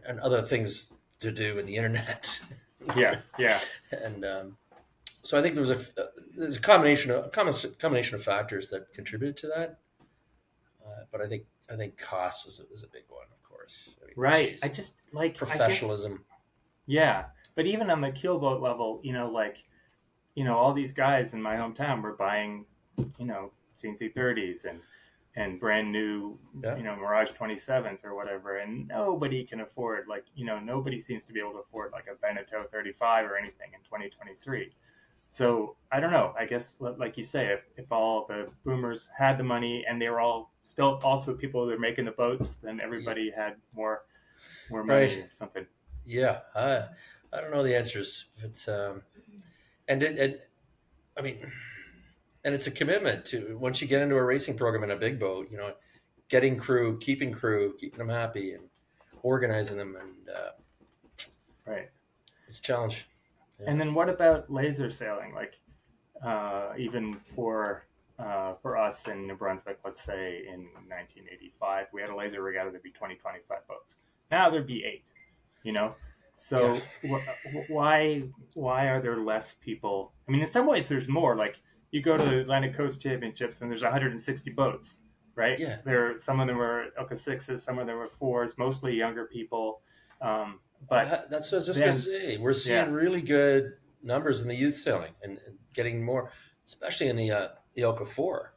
and other things to do in the internet. Yeah, yeah, And so I think there's a combination of factors that contributed to that. But I think cost was a big one, of course. I mean, right. geez, I guess, professionalism. yeah. But even on the keelboat level, all these guys in my hometown were buying, CNC 30s and brand new, Yeah, Mirage 27s or whatever, and nobody can afford nobody seems to be able to afford like a Beneteau 35 or anything in 2023. So I don't know. I guess like you say, if all the boomers had the money and they were all still also people that are making the boats, then yeah, everybody had more money right. or something. Yeah, I don't know the answers, but and I mean, and it's a commitment to once you get into a racing program in a big boat, getting crew, keeping them happy, and organizing them, and Right. it's a challenge. Yeah, And then what about laser sailing? Like even for us in New Brunswick, let's say in 1985, we had a laser regatta. There'd be 20, 25 boats. Now there'd be eight. You know, yeah, so why are there less people? I mean, in some ways, there's more. Like you go to the Atlantic Coast Championships, and there's 160 boats. Right? yeah. Some of them are Oka sixes, some of them are fours, mostly younger people. But That's what I was just going to then, say. We're yeah, seeing really good numbers in the youth sailing and getting more, especially in the Oka Four.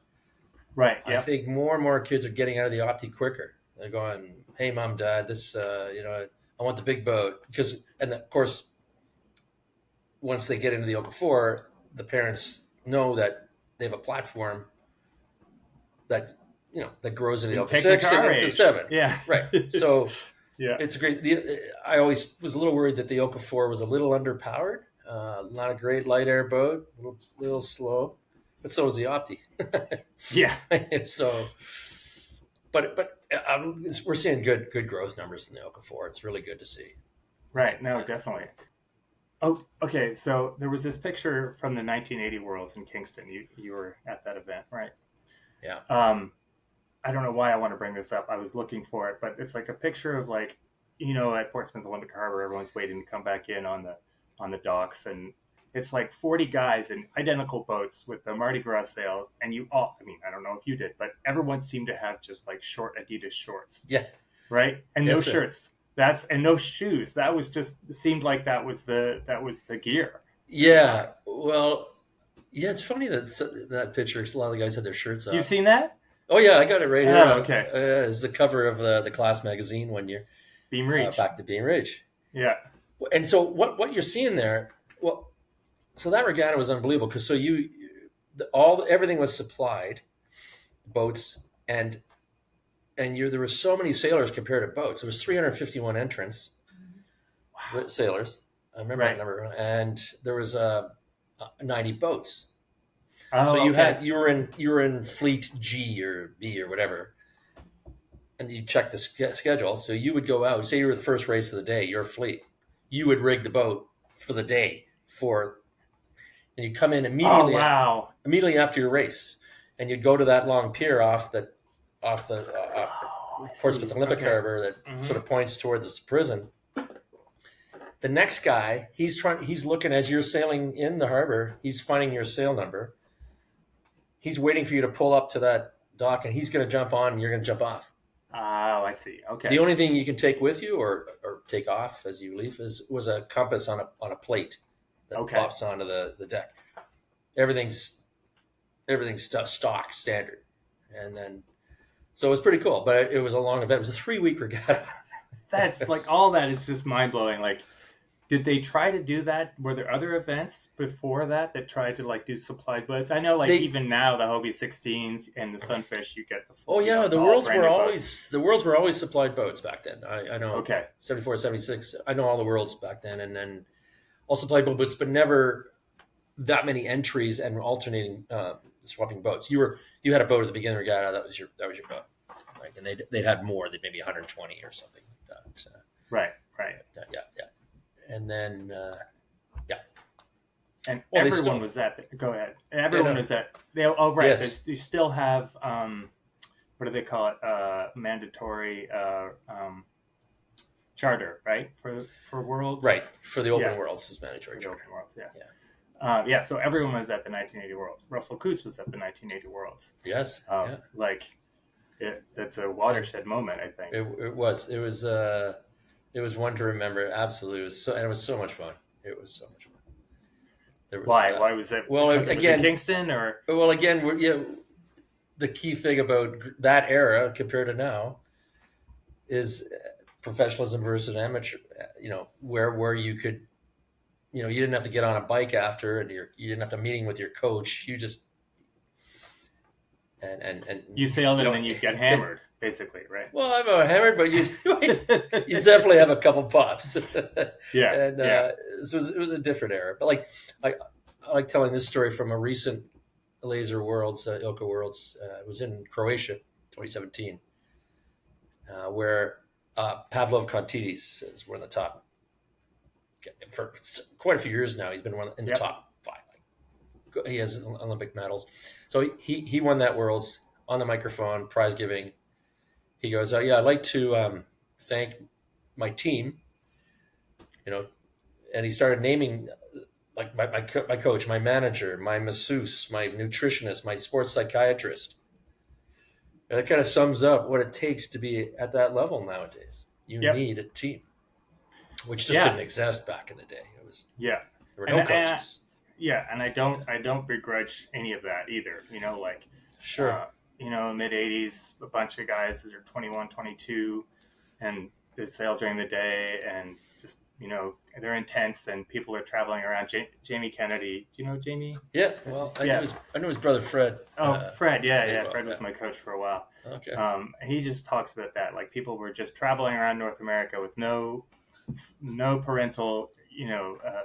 right, I yep, think more and more kids are getting out of the Opti quicker. They're going, "Hey, mom, dad, this, I want the big boat," and of course, once they get into the Oka Four, the parents know that they have a platform that that grows into the can Oka take them to Six and our Oka age. Seven, Yeah, right? So yeah, it's great. I always was a little worried that the Oka Four was a little underpowered. Not a great light air boat, a little slow, but so was the Opti. yeah, So, we're seeing good growth numbers in the Oka Four. It's really good to see. right. No, Yeah, definitely. Oh, okay. So there was this picture from the 1980 Worlds in Kingston. You were at that event, right? yeah, Um, I don't know why I want to bring this up. I was looking for it, but it's like a picture of like, at Portsmouth Olympic Harbor, everyone's waiting to come back in on the docks, and it's like 40 guys in identical boats with the Mardi Gras sails, and you all, I mean, I don't know if you did, but everyone seemed to have just like short Adidas shorts, yeah. right? And no That's it. shirts. And no shoes. That was just it seemed like that was the gear. Uh, Yeah. Well, yeah. It's funny that picture. A lot of the guys had their shirts you've off. seen that? Oh yeah, I got it right here. Oh, okay. It's the cover of the Class magazine one year, Beam Reach. back to Bean Ridge. Yeah. And so what you're seeing there? Well, so that regatta was unbelievable because so everything was supplied, boats, and there were so many sailors compared to boats. There was 351 entrants, Wow. sailors. I remember that number, and there was 90 boats. So Oh, okay. you were in fleet G or B or whatever, and you check the schedule. So you would go out. Say you were the first race of the day, your fleet. You would rig the boat for the day and you come in Oh, wow. immediately after your race, and you'd go to that long pier off the Oh, I Portsmouth see. Olympic Okay. Harbor that sort of points toward this prison. The next guy, he's looking as you're sailing in the harbor. He's finding your sail number. He's waiting for you to pull up to that dock, and he's going to jump on, and you're going to jump off. Oh, I see. Okay. The only thing you can take with you or take off as you leave was a compass on a plate that pops onto the deck. Everything's stock standard, and then so it was pretty cool. But it was a long event. It was a 3-week regatta. That's like all that is just mind blowing. Like, did they try to do that? Were there other events before that tried to like do supplied boats? I know, like even now the Hobie 16s and the Sunfish, you get the full. Oh yeah, the worlds were always supplied boats back then. I know. Okay. 74, 76. I know all the worlds back then, and then all supplied boats, but never that many entries and alternating swapping boats. You had a boat at the beginning of the regatta. That was your boat, right? And they'd had more. They'd maybe 120 or something like that. Right. Yeah. And then, And everyone was at. Go ahead. Everyone was at. Right. Yes. You still have. What do they call it? Mandatory charter, right? For worlds. Right. For the open worlds is mandatory charter. Open worlds. Yeah. So everyone was at the 1980 Worlds. Russell Coutts was at the 1980 Worlds. Yes. That's a watershed moment, I think. It was. It was one to remember. Absolutely, it was so much fun. It was so much fun. Why was it? Well, again, Kingston or the key thing about that era compared to now is professionalism versus amateur. Where you could, you didn't have to get on a bike after, and you didn't have to meeting with your coach. You just and you sailed and then you get hammered. Basically, right? Well, I'm not hammered, but you definitely have a couple pops. Yeah. It was a different era. But I like telling this story from a recent Laser Worlds, Ilka Worlds. It was in Croatia, 2017, where Pavlov Kontidis is one of the top. For quite a few years now, he's been in the top 5. He has Olympic medals. So he won that Worlds on the microphone, prize giving. He goes, I'd like to thank my team, and he started naming like my coach, my manager, my masseuse, my nutritionist, my sports psychiatrist. And that kind of sums up what it takes to be at that level nowadays. You need a team, which just didn't exist back in the day. It was there were no coaches. And I don't begrudge any of that either. Sure. Mid 80s, a bunch of guys that are 21, 22, and they sail during the day, and just, they're intense, and people are traveling around. Jamie Kennedy, do you know Jamie? Yeah, well, I know his brother Fred. Fred, yeah. Fred was my coach for a while. Okay. He just talks about that. Like, people were just traveling around North America with no parental,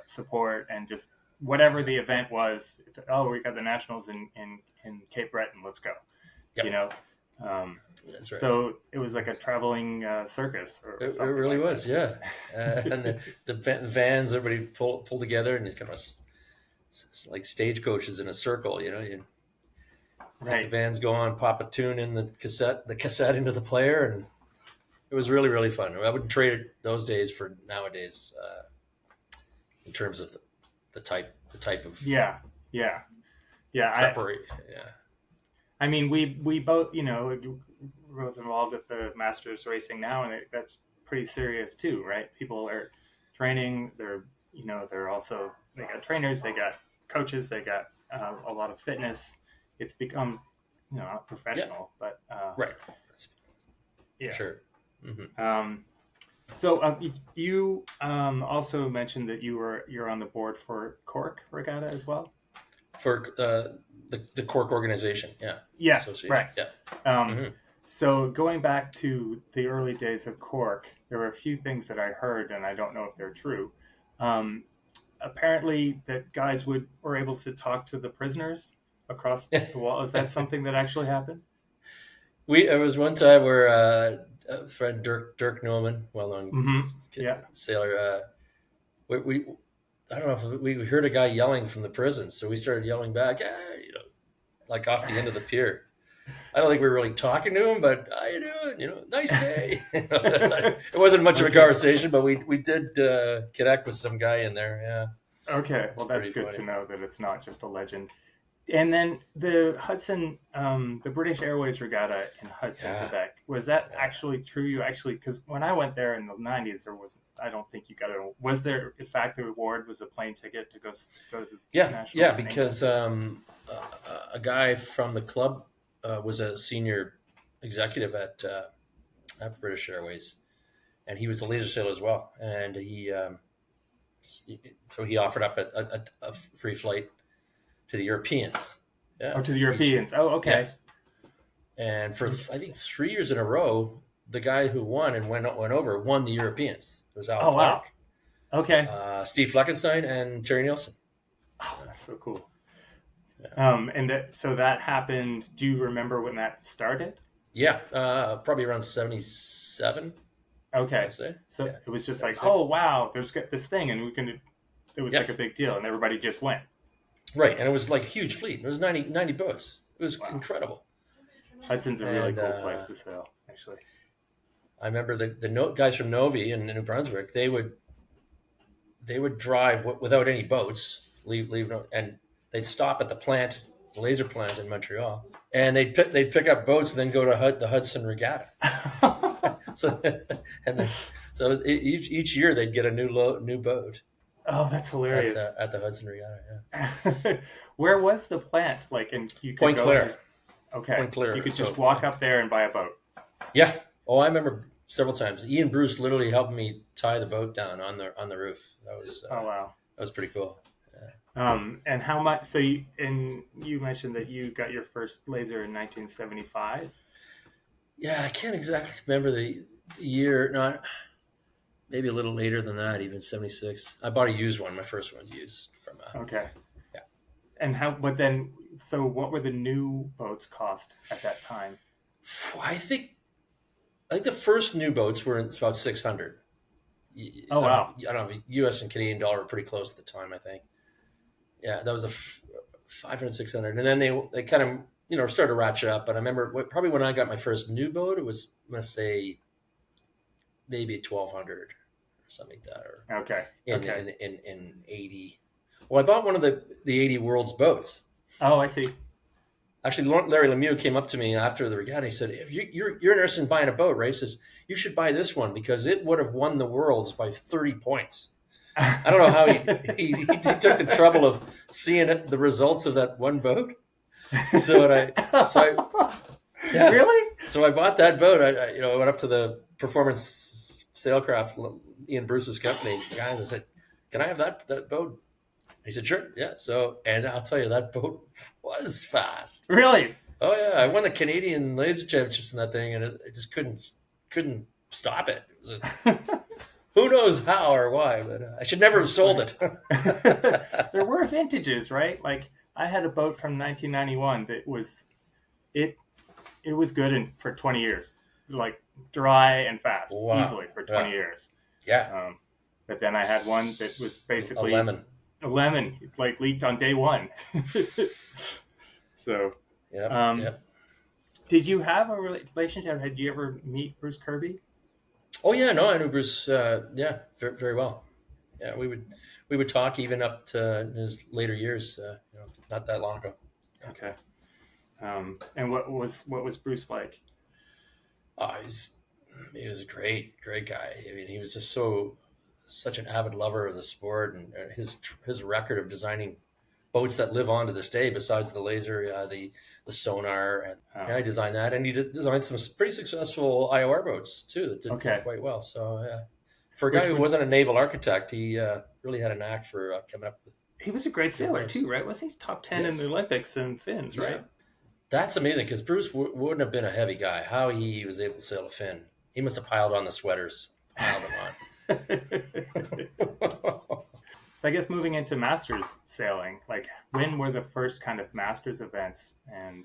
support, and just whatever the event was. We got the Nationals in Cape Breton, let's go. Yep. That's right. So it was like a traveling circus. It really was, yeah. And the vans, everybody pull together, and it kind of like stagecoaches in a circle. The vans go on, pop a tune in the cassette into the player, and it was really, really fun. I wouldn't trade those days for nowadays in terms of the type of preparation. I mean, we both, we're both involved with the Masters racing now, and that's pretty serious too, right? People are training. They're also, they got trainers, they got coaches, they got a lot of fitness. It's become, not professional, but right. Yeah. Sure. Mm-hmm. So you also mentioned that you're on the board for Cork Regatta as well. For the Cork organization, yeah. Yes, right. Yeah. Um, Hmm. so going back to the early days of Cork, there were a few things that I heard, and I don't know if they're true. Um, Apparently, that guys were able to talk to the prisoners across the wall. Is that something that actually happened? There was one time where friend Dirk Noman, well known Mm-hmm. Yeah. sailor, we I don't know if we heard a guy yelling from the prison, so we started yelling back, like off the end of the pier. I don't think we were really talking to him, but how you doing? Nice day. It wasn't much of a Okay. conversation, but we did connect with some guy in there. Yeah, Okay. it's Well, that's pretty good funny. to know that it's not just a legend. And then the Hudson, the British Airways Regatta in Hudson, Yeah, Quebec, was that yeah. actually true? You actually, because when I went there in the 90s, there was, I don't think you got it. Was there, in fact, the reward was a plane ticket to go to the Yeah, national yeah, training camp? because a guy from the club was a senior executive at British Airways, and he was a laser sailor as well. And so he offered up a free flight to the Europeans. Oh, Yeah, to the each year. Europeans. Oh, okay. Yes, and for I think Interesting. 3 years in a row, the guy who won and went over won the Europeans. It was Al Oh, wow. Clark, Okay. Steve Fleckenstein, and Terry Nielsen. Oh, that's so cool. Yeah. And so that happened. Do you remember when that started? Yeah, probably around 77, Okay. I'd say. So Yeah, it was just like, oh, 76. wow, there's this thing, and it was like Yeah, a big deal, and everybody just went. right. And it was like a huge fleet. It was 90 boats. It was Wow. incredible. Hudson's a really And cool place to sail, actually. I remember guys from Novi in New Brunswick. They would drive without any boats, leave and they'd stop at the plant, the laser plant in Montreal, and they'd pick up boats and then go to the Hudson Regatta. So and then so each year they'd get a new boat Oh, that's at hilarious. the Hudson Regatta. Yeah, Where was the plant? Like, and you could Point go and Claire, just, okay, Point you Claire. could just So walk up there and buy a boat. yeah. Oh, I remember several times. Ian Bruce literally helped me tie the boat down on the roof. Oh, wow. That was pretty cool. And how much? And you mentioned that you got your first laser in 1975. Yeah, I can't exactly remember the year. Not maybe a little later than that, even 76. I bought a used one. My first one used from Okay. yeah. And but then, so what were the new boats cost at that time? I think the first new boats were about 600. Oh, wow. I don't know if US and Canadian dollar were pretty close at the time, I think. Yeah, that was the 500, 600. And then they kind of, started to ratchet up. But I remember probably when I got my first new boat, it was, I'm going to say, maybe 1,200 or something like that, or Okay. in, Okay. in, in, in 80. Well, I bought one of the 80 World's boats. Oh, I see. Actually, Larry Lemieux came up to me after the regatta. He said, if you're interested in buying a boat, right? He says, you should buy this one because it would have won the Worlds by 30 points. I don't know how he took the trouble of seeing the results of that one boat. Yeah. Really? So I bought that boat. I went up to the Performance Sailcraft, Ian Bruce's company, guys. I said, "Can I have that boat?" He said, "Sure, yeah." So, and I'll tell you, that boat was fast. Really? Oh yeah, I won the Canadian Laser Championships in that thing, and it just couldn't stop it. Who knows how or why, but I should never have That's sold funny. it. There were vintages, right? Like I had a boat from 1991 that was it it was good for 20 years, like dry and fast, Wow. easily for 20 Yeah. years. Yeah. But then I had one that was A basically lemon. a lemon, like leaked on day one. So, Yep. um, Yep. did you have a relationship? Had you ever meet Bruce Kirby? Oh yeah, no, I knew Bruce. Yeah, very, very well. Yeah, we would talk even up to his later years. Not that long ago. Yeah. Okay. And what was Bruce like? Oh, he was a great guy. I mean, he was just such an avid lover of the sport, and his record of designing boats that live on to this day, besides the laser, the sonar, and Oh, yeah, I designed that, and he designed some pretty successful IOR boats too that did okay. quite well. So yeah, for a guy Which who would wasn't a naval architect, he really had a knack for coming up with He was a great good sailor boats. too, right? Wasn't he top 10 in the Yes, Olympics in fins, yeah, right? That's amazing because Bruce wouldn't have been a heavy guy. How he was able to sail a fin? He must have piled on the sweaters, piled them on. So I guess moving into masters sailing, like when were the first kind of masters events, and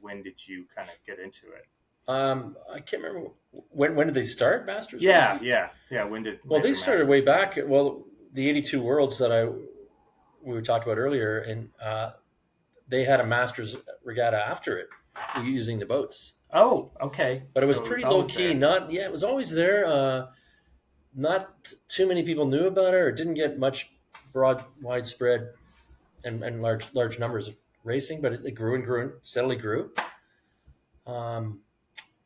when did you kind of get into it? I can't remember when did they start Masters Yeah, racing? yeah, yeah. Well, When they were started way masters? back. Well, the '82 Worlds that we were talked about earlier, and they had a Masters regatta after it using the boats, Oh, okay. but it was So it was pretty low always key. there. Not yeah, it was always there. Not too many people knew about it, or didn't get much widespread and large numbers of racing, but it grew and grew and steadily grew. Um,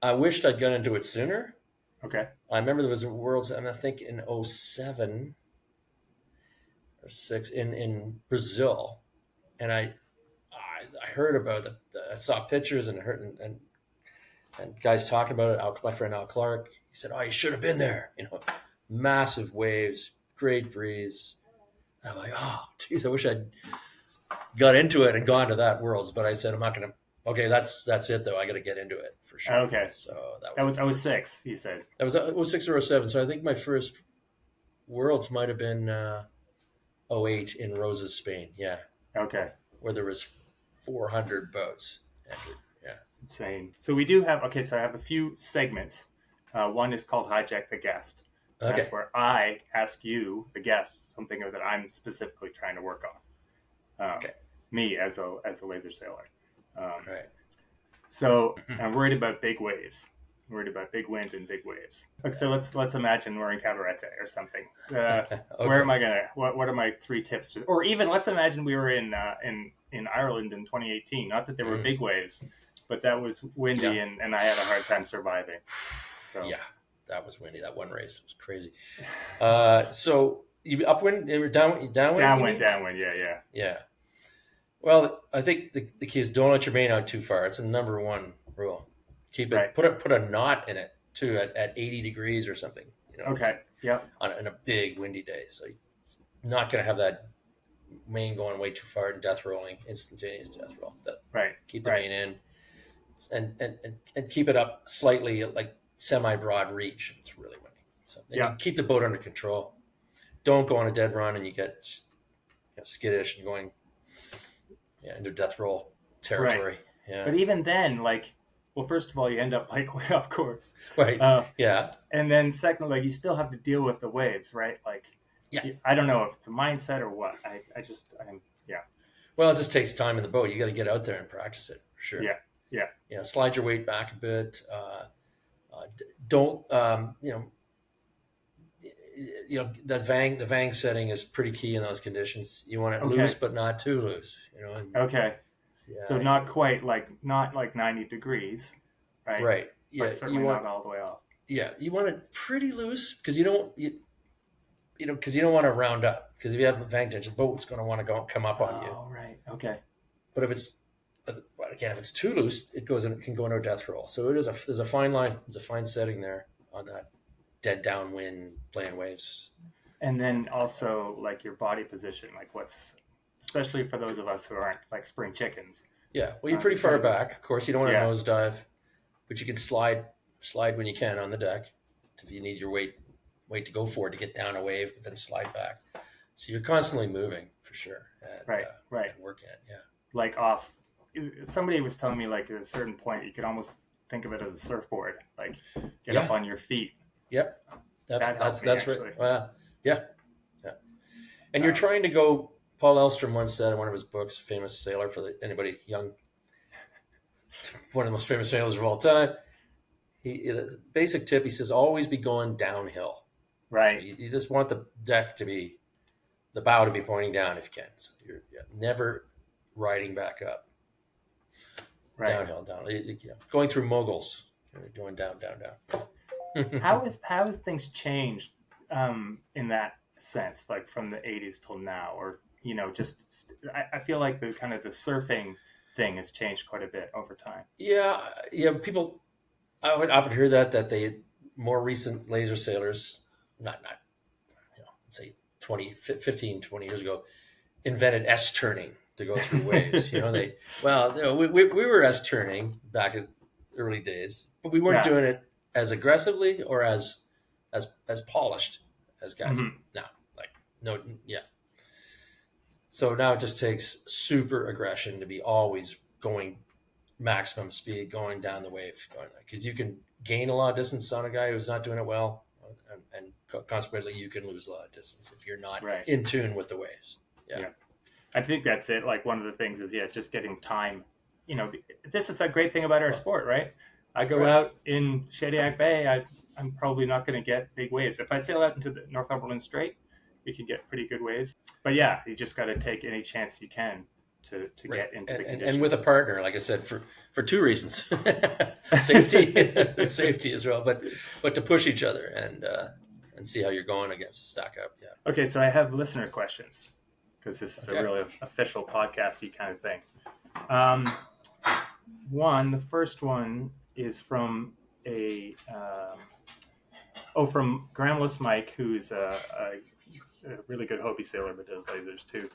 I wished I'd got into it sooner. Okay. I remember there was a Worlds, and I think in '07 or '06 in Brazil, and I heard about it. I saw pictures and heard and guys talking about it. My friend Al Clark, he said, "Oh, you should have been there." Massive waves, great breeze. I'm like, "Oh, geez, I wish I'd got into it and gone to that Worlds." But I said, "I'm not going to." Okay, that's it though. I got to get into it for sure. Okay. So that That was was the I was first. six. You said. That was '06 or '07. So I think my first Worlds might have been '08 in Roses, Spain. Yeah, Okay. where there was 400 boats entered. Yeah. Insane. So we do have, okay, so I have a few segments. One is called Hijack the Guest. And that's Okay. where I ask you, the guest, something that I'm specifically trying to work on. Okay. Me as a laser sailor. Um, All right. so I'm worried about big waves. I'm worried about big wind and big waves. Okay, so let's imagine we're in Cabarete or something. Where Okay. am I gonna? What are my three tips? Or even let's imagine we were in Ireland in 2018. Not that there were Mhm. big waves, but that was windy Yeah. and I had a hard time surviving. So Yeah. That was windy. That one race was crazy. So you upwind, downwind, you downwind, mean? downwind, yeah, yeah, Yeah. Well, I think the key is don't let your main out too far. It's a number one rule. Keep right, it. Put a knot in it too at 80 degrees or something. It's okay, yep, in a big windy day. So you're not going to have that main going way too far and death rolling, instantaneous death roll. right, Keep the right, main in and keep it up slightly, like semi broad reach if it's really windy. So and you yep, keep the boat under control. Don't go on a dead run and you get skittish and going into death roll right. territory. Yeah. But even then, like, well, first of all, you end up like way off course. Right. Uh, Yeah. and then secondly, like, you still have to deal with the waves, right? Like, Yeah. I don't know if it's a mindset or what. I'm, yeah, Well, it just takes time in the boat. You got to get out there and practice it for sure. yeah, yeah, Slide your weight back a bit. Don't the vang setting is pretty key in those conditions. You want it loose, okay, but not too loose. okay. So Yeah, not like 90 degrees, right? right. Yeah, But certainly not all the way off. you want it pretty loose because because you don't want to round up because if you have a vang tension, the boat's going to want to come up on you. Oh, right. Okay. But if it's again, if it's too loose, it can go into a death roll. So there's a fine line, there's a fine setting there on that dead downwind playing waves. And then also like your body position, like especially for those of us who aren't like spring chickens. Yeah, well, you're pretty far back. Of course, you don't want to Yeah. nosedive, but you can slide when you can on the deck if you need your weight to go forward to get down a wave, but then slide back. So you're constantly moving for sure, Right. Right. and working it. Yeah. Like off. Somebody was telling me like at a certain point you could almost think of it as a surfboard, like get up Yeah. on your feet. Yep. That helped me That's actually. right. Well, yeah. Yeah. And you're Um, trying to go. Paul Elstrom once said in one of his books, famous sailor for anybody young, one of the most famous sailors of all time. The basic tip, he says, always be going downhill. So right. you just want the deck the bow to be pointing down if you can. So you're never riding back up, Right. downhill, going through moguls, going down. How have things changed in that sense, like from the 80s till now, or I feel like the kind of the surfing thing has changed quite a bit over time. Yeah, people. I would often hear that they more recent laser sailors, not let's say 20, 15, 20 years ago, invented S turning. to go through waves. We were S turning back in early days, but we weren't Yeah. doing it as aggressively or as polished as guys Hmm. now. Like no, yeah. So now it just takes super aggression to be always going maximum speed, going down the wave, because you can gain a lot of distance on a guy who's not doing it well, and consequently you can lose a lot of distance if you're not Right. in tune with the waves. Yeah. Yeah. I think that's it. Like one of the things is, yeah, just getting time. This is a great thing about our sport, right? I go Right. out in Shediac Bay, I'm probably not going to get big waves. If I sail out into the Northumberland Strait, we can get pretty good waves. But yeah, you just got to take any chance you can to Right. get into the And with a conditions. partner, like I said, for two reasons. Safety safety as well, but to push each other and see how you're going against stack up. Yeah. Okay, so I have listener questions because this is a Okay. really official podcasty kind of thing. The first one is from from Gramless Mike, who's a really good Hobie sailor but does lasers too.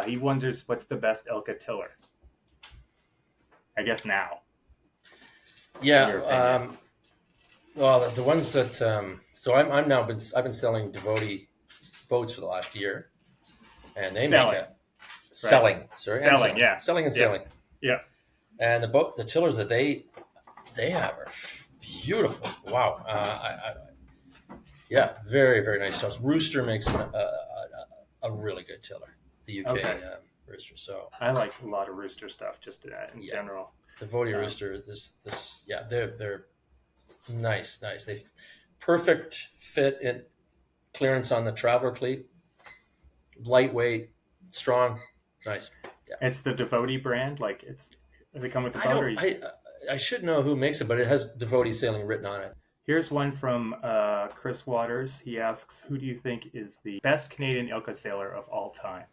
He wonders what's the best Ilka tiller. I guess now. Yeah. In your opinion. Well, the ones that so I've been selling Devotee boats for the last year, and they Selling. make a selling. Sorry, and Selling, yeah. selling and Yeah. selling. Yeah. And the tillers that they have are beautiful. Wow. Yeah, very very nice tillers. Rooster makes a really good tiller. The UK Okay. Rooster. So I like a lot of rooster stuff just in yeah, general. Devotee Rooster. They're nice. They perfect fit in clearance on the traveler cleat. Lightweight, strong, nice. Yeah. It's the Devotee brand. Like they come with the I boat. don't. I should know who makes it, but it has Devotee Sailing written on it. Here's one from Chris Waters. He asks, "Who do you think is the best Canadian Ilka sailor of all time?"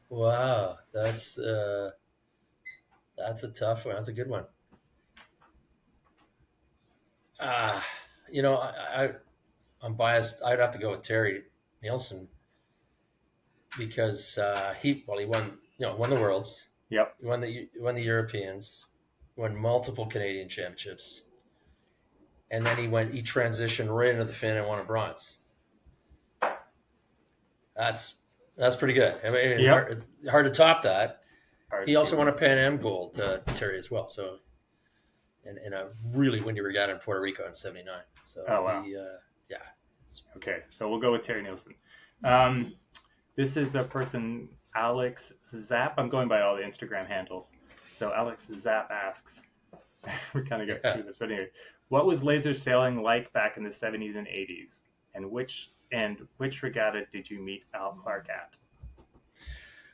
Wow, that's a tough one. That's a good one. Uh, I'm biased. I'd have to go with Terry Nielsen because he won the worlds. Yep. He won the Europeans, won multiple Canadian championships, and then he transitioned right into the fin and won a bronze. That's pretty good. I mean, Yep. it's hard to top that. Hard He also to- won a Pan Am gold, Terry, as well. So, in a really windy regatta in Puerto Rico in '79. So, Oh, wow. yeah. Okay, so we'll go with Terry Nielsen. This is a person, Alex Zapp. I'm going by all the Instagram handles. So Alex Zapp asks, we kind of got through this, but anyway, what was laser sailing like back in the 70s and 80s? And which regatta did you meet Al Clark at?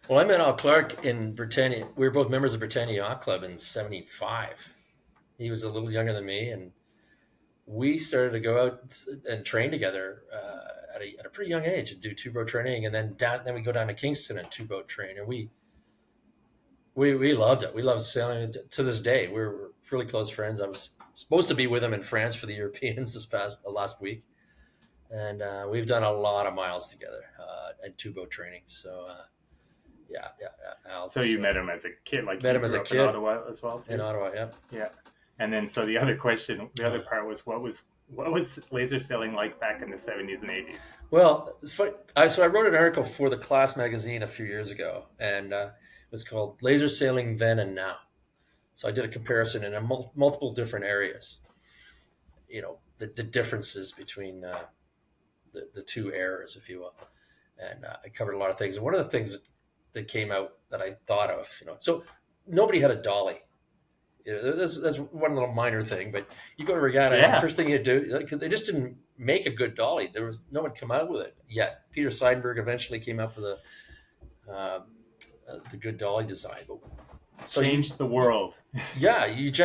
Well, I met Al Clark in Britannia. We were both members of Britannia Yacht Club in '75. He was a little younger than me, and we started to go out and train together at a pretty young age and do two-boat training, and then we go down to Kingston and two-boat train, and we loved it. We loved sailing to this day. We're really close friends. I was supposed to be with him in France for the Europeans last week, and we've done a lot of miles together and two-boat training. So yeah. So you met him as a kid, like met you him as grew a up kid in Ottawa as well, too? in Ottawa. Yeah. Yeah. And then, so the other part was, what was laser sailing like back in the 70s and 80s? Well, so I wrote an article for the Class magazine a few years ago, and it was called "Laser Sailing Then and Now." So I did a comparison in multiple different areas. The differences between the two eras, if you will, and I covered a lot of things. And one of the things that came out that I thought of, so nobody had a dolly. That's one little minor thing, but you go to regatta, and the first thing you do, they just didn't make a good dolly. There was no one come out with it yet. Peter Seidenberg eventually came up with the good dolly design. So changed the world. Yeah, you'd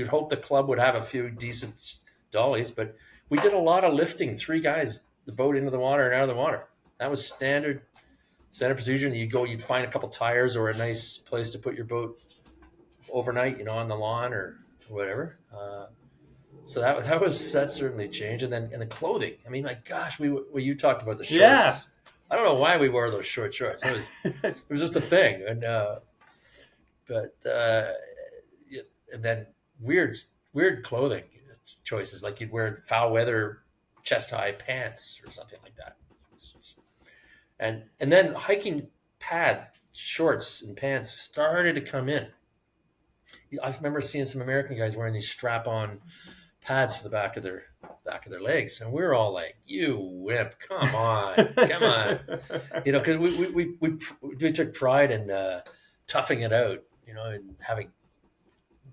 hope the club would have a few decent dollies, but we did a lot of lifting. 3 guys, the boat into the water and out of the water. That was standard procedure. You'd find a couple tires or a nice place to put your boat overnight, on the lawn or whatever. So that certainly changed. And then the clothing. I mean, my gosh, you talked about the shorts. Yeah. I don't know why we wore those short shorts. It was just a thing, and but yeah, and then weird clothing choices, like you'd wear foul weather chest high pants or something like that, and then hiking pad shorts and pants started to come in. I remember seeing some American guys wearing these strap-on pads for the back of their legs, and we were all like, "You wimp! Come on, come on!" You know, because we took pride in toughing it out, you know, and having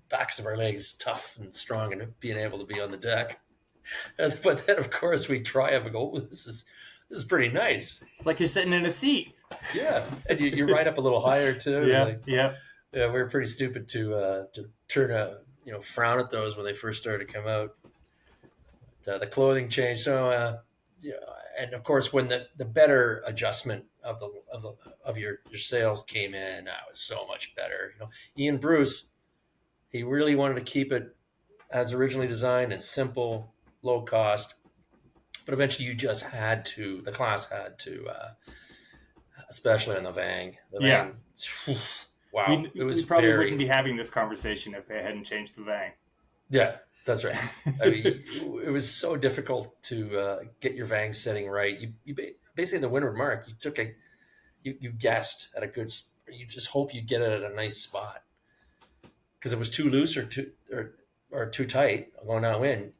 backs of our legs tough and strong, and being able to be on the deck. But then, of course, we try it and go, oh, "This is pretty nice." It's like you're sitting in a seat. Yeah, and you ride up a little higher too. Yeah, Like, yeah. yeah, we were pretty stupid to turn frown at those when they first started to come out. The clothing changed, so yeah, and of course when the better adjustment of your sails came in, that was so much better. You know, Ian Bruce, he really wanted to keep it as originally designed and simple, low cost, but eventually the class had to, especially on the Vang. Yeah. Wow, it was we probably wouldn't be having this conversation if they hadn't changed the Vang. Yeah, that's right. I mean, it was so difficult to get your Vang setting right. You basically, the windward mark, you guessed at a good. You just hope you get it at a nice spot, because if it was too loose or too tight going downwind,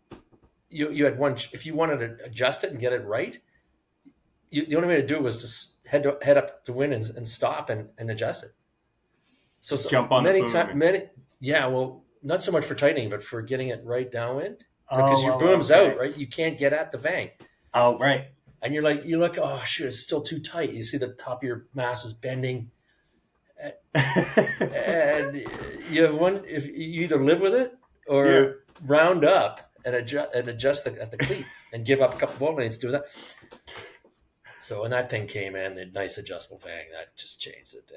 you had one. If you wanted to adjust it and get it right, the only way to do it was to head up the wind and stop and adjust it. So jump on many the boom. well, not so much for tightening, but for getting it right downwind. Oh, because your boom's out, right? You can't get at the Vang. Oh, right. And you're like, oh shoot, it's still too tight. You see the top of your mast is bending, and you have one. If you either live with it or round up and adjust at the cleat and give up a couple boat lengths to do that. So when that thing came in, the nice adjustable Vang, that just changed it.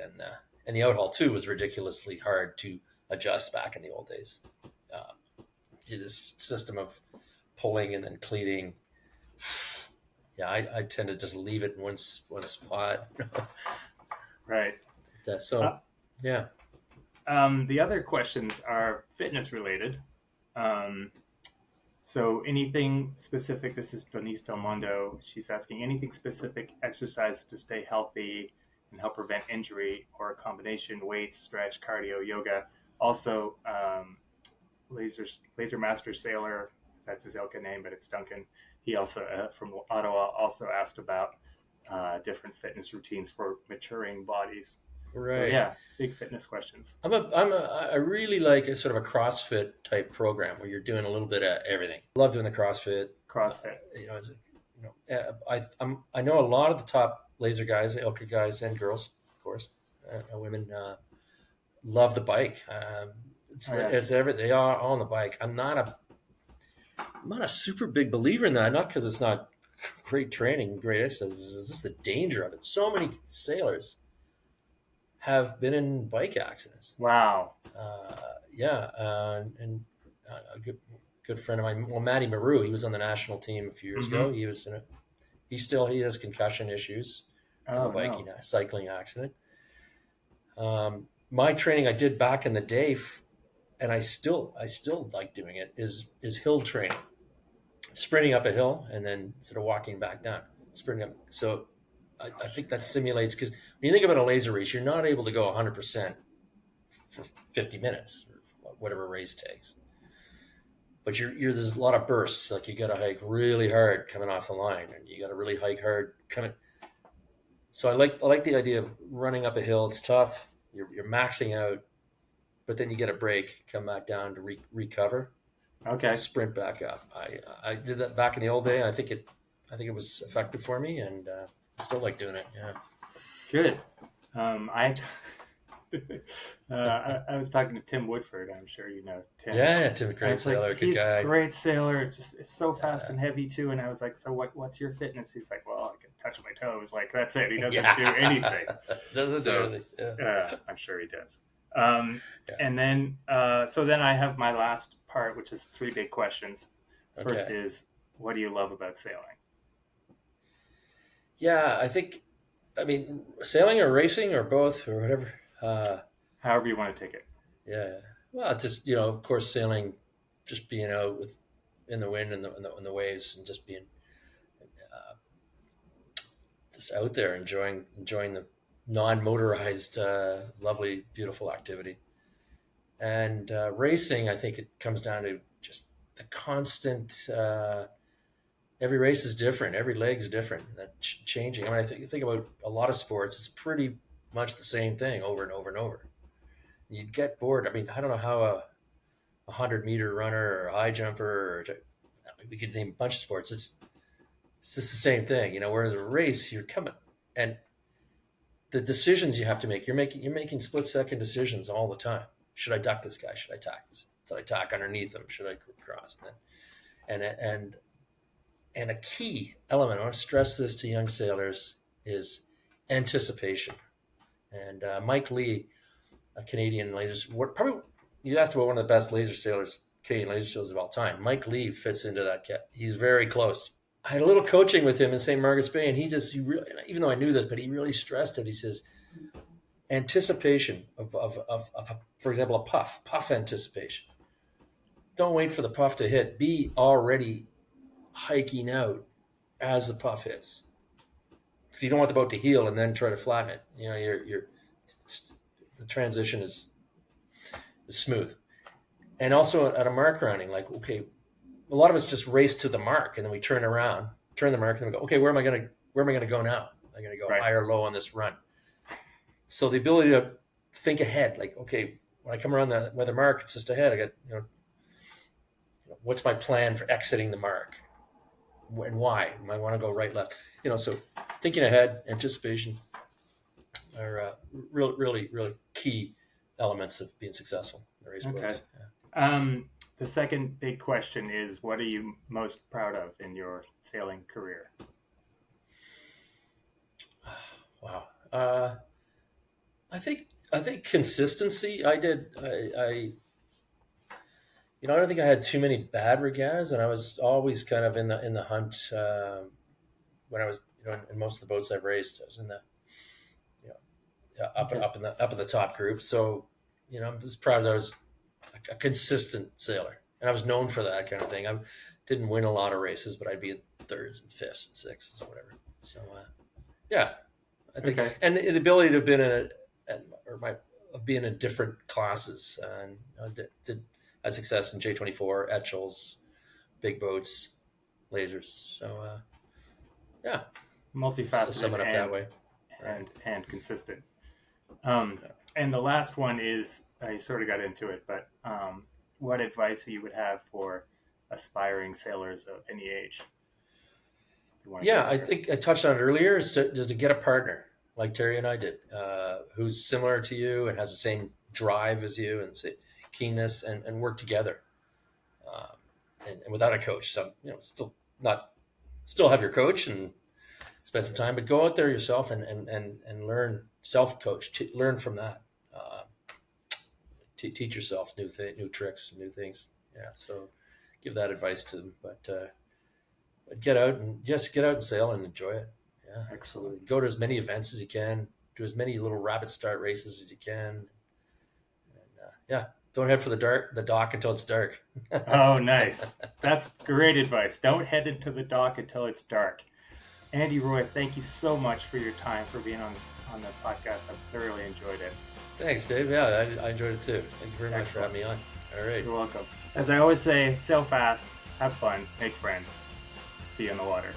And the outhaul too was ridiculously hard to adjust back in the old days. This system of pulling and then cleating. Yeah, I tend to just leave it in one spot. Right. Yeah. The other questions are fitness related. So anything specific, this is Denise Del Mondo, she's asking anything specific exercise to stay healthy and help prevent injury, or a combination, weights, stretch, cardio, yoga. Also, Laser Master Sailor, that's his Ilka name, but it's Duncan. He also, from Ottawa, also asked about different fitness routines for maturing bodies. Right. So, yeah, big fitness questions. I really like a sort of a CrossFit type program where you're doing a little bit of everything. Love doing the CrossFit. I know a lot of the top laser guys, the Ilka guys and girls, of course, women love the bike. It's everything. They are all on the bike. I'm not a super big believer in that. Not because it's not great training, great exercise. It's just the danger of it. So many sailors have been in bike accidents. Wow. And a good friend of mine, Matty Maru, he was on the national team a few years ago. He was he has concussion issues from a cycling accident. My training I did back in the day, and I still like doing it, is hill training, sprinting up a hill and then sort of walking back down, sprinting up. So I think that simulates, because when you think about a laser race, you're not able to go 100% for 50 minutes or whatever a race takes. But there's a lot of bursts. Like you got to hike really hard coming off the line, and you got to really hike hard coming. So I like the idea of running up a hill. It's tough. You're maxing out, but then you get a break, come back down to recover. Okay. Sprint back up. I did that back in the old day. I think it was effective for me, and I still like doing it. Yeah. Good. I was talking to Tim Woodford. I'm sure you know Tim. Yeah, Tim, great sailor, good guy. Great sailor. It's so fast and heavy too. And I was like, so what's your fitness? He's like, well, I can touch my toes. Like that's it. He doesn't do anything. Doesn't do anything. Yeah. I'm sure he does. And then then I have my last part, which is 3 big questions. First is, what do you love about sailing? Yeah, I think I mean, sailing or racing or both or whatever. Uh, However you want to take it. yeah. Well, just of course, sailing, just being out with in the wind and the waves, and just being just out there enjoying the non-motorized, lovely, beautiful activity. And racing, I think it comes down to just the constant. Every race is different. Every leg's different. That changing. I mean, think about a lot of sports. It's pretty much the same thing over and over and over. You'd get bored. I mean, I don't know how a 100-meter runner or a high jumper, we could name a bunch of sports. It's just the same thing, Whereas a race, you're coming, and the decisions you have to make, you're making split-second decisions all the time. Should I duck this guy? Should I tack this? Should I tack underneath him? Should I cross? And a key element, I want to stress this to young sailors, is anticipation. And Mike Lee, a Canadian laser, probably you asked about one of the best Canadian laser sailors of all time. Mike Lee fits into that. He's very close. I had a little coaching with him in St. Margaret's Bay, and he really, even though I knew this, but he really stressed it. He says, anticipation of for example, a puff anticipation. Don't wait for the puff to hit. Be already hiking out as the puff hits. So you don't want the boat to heel and then try to flatten it. The transition is smooth. And also at a mark rounding, like, okay, a lot of us just race to the mark and then we turn the mark, and we go, okay, where am I going to go now? Am I going to go high or low on this run? So the ability to think ahead, like, okay, when I come around the weather mark, it's just ahead. I got, what's my plan for exiting the mark? And why? I might want to go right, left. So thinking ahead, anticipation are really key elements of being successful in the race course. Okay. Yeah. The second big question is, what are you most proud of in your sailing career? Wow. I think consistency. I don't think I had too many bad regattas, and I was always kind of in the hunt when I was, in most of the boats I've raced. I was in the, up in the top group. So, I'm just proud that I was a consistent sailor, and I was known for that kind of thing. I didn't win a lot of races, but I'd be in thirds and fifths and sixths, whatever. So, yeah, I think, and the ability to have been being in different classes, and did had success in J24, Etchells, big boats, lasers. So, yeah, multifaceted, sum it up that way, and consistent. And the last one is, I sort of got into it, but what advice you would have for aspiring sailors of any age? Yeah, I think I touched on it earlier, is to get a partner like Terry and I did, who's similar to you and has the same drive as you and keenness, and work together. And without a coach, still have your coach and spend some time, but go out there yourself and learn, self-coach, learn from that. Teach yourself new tricks, new things. Yeah, so give that advice to them. But get out and sail and enjoy it. Yeah, absolutely. Go to as many events as you can. Do as many little rapid start races as you can. And don't head for the dock until it's dark. Oh, nice. That's great advice. Don't head into the dock until it's dark. Andy Roy, thank you so much for your time, for being on the podcast. I've thoroughly enjoyed it. Thanks, Dave. Yeah, I enjoyed it too. Thank you very much for having me on. All right. You're welcome. As I always say, sail fast, have fun, make friends. See you in the water.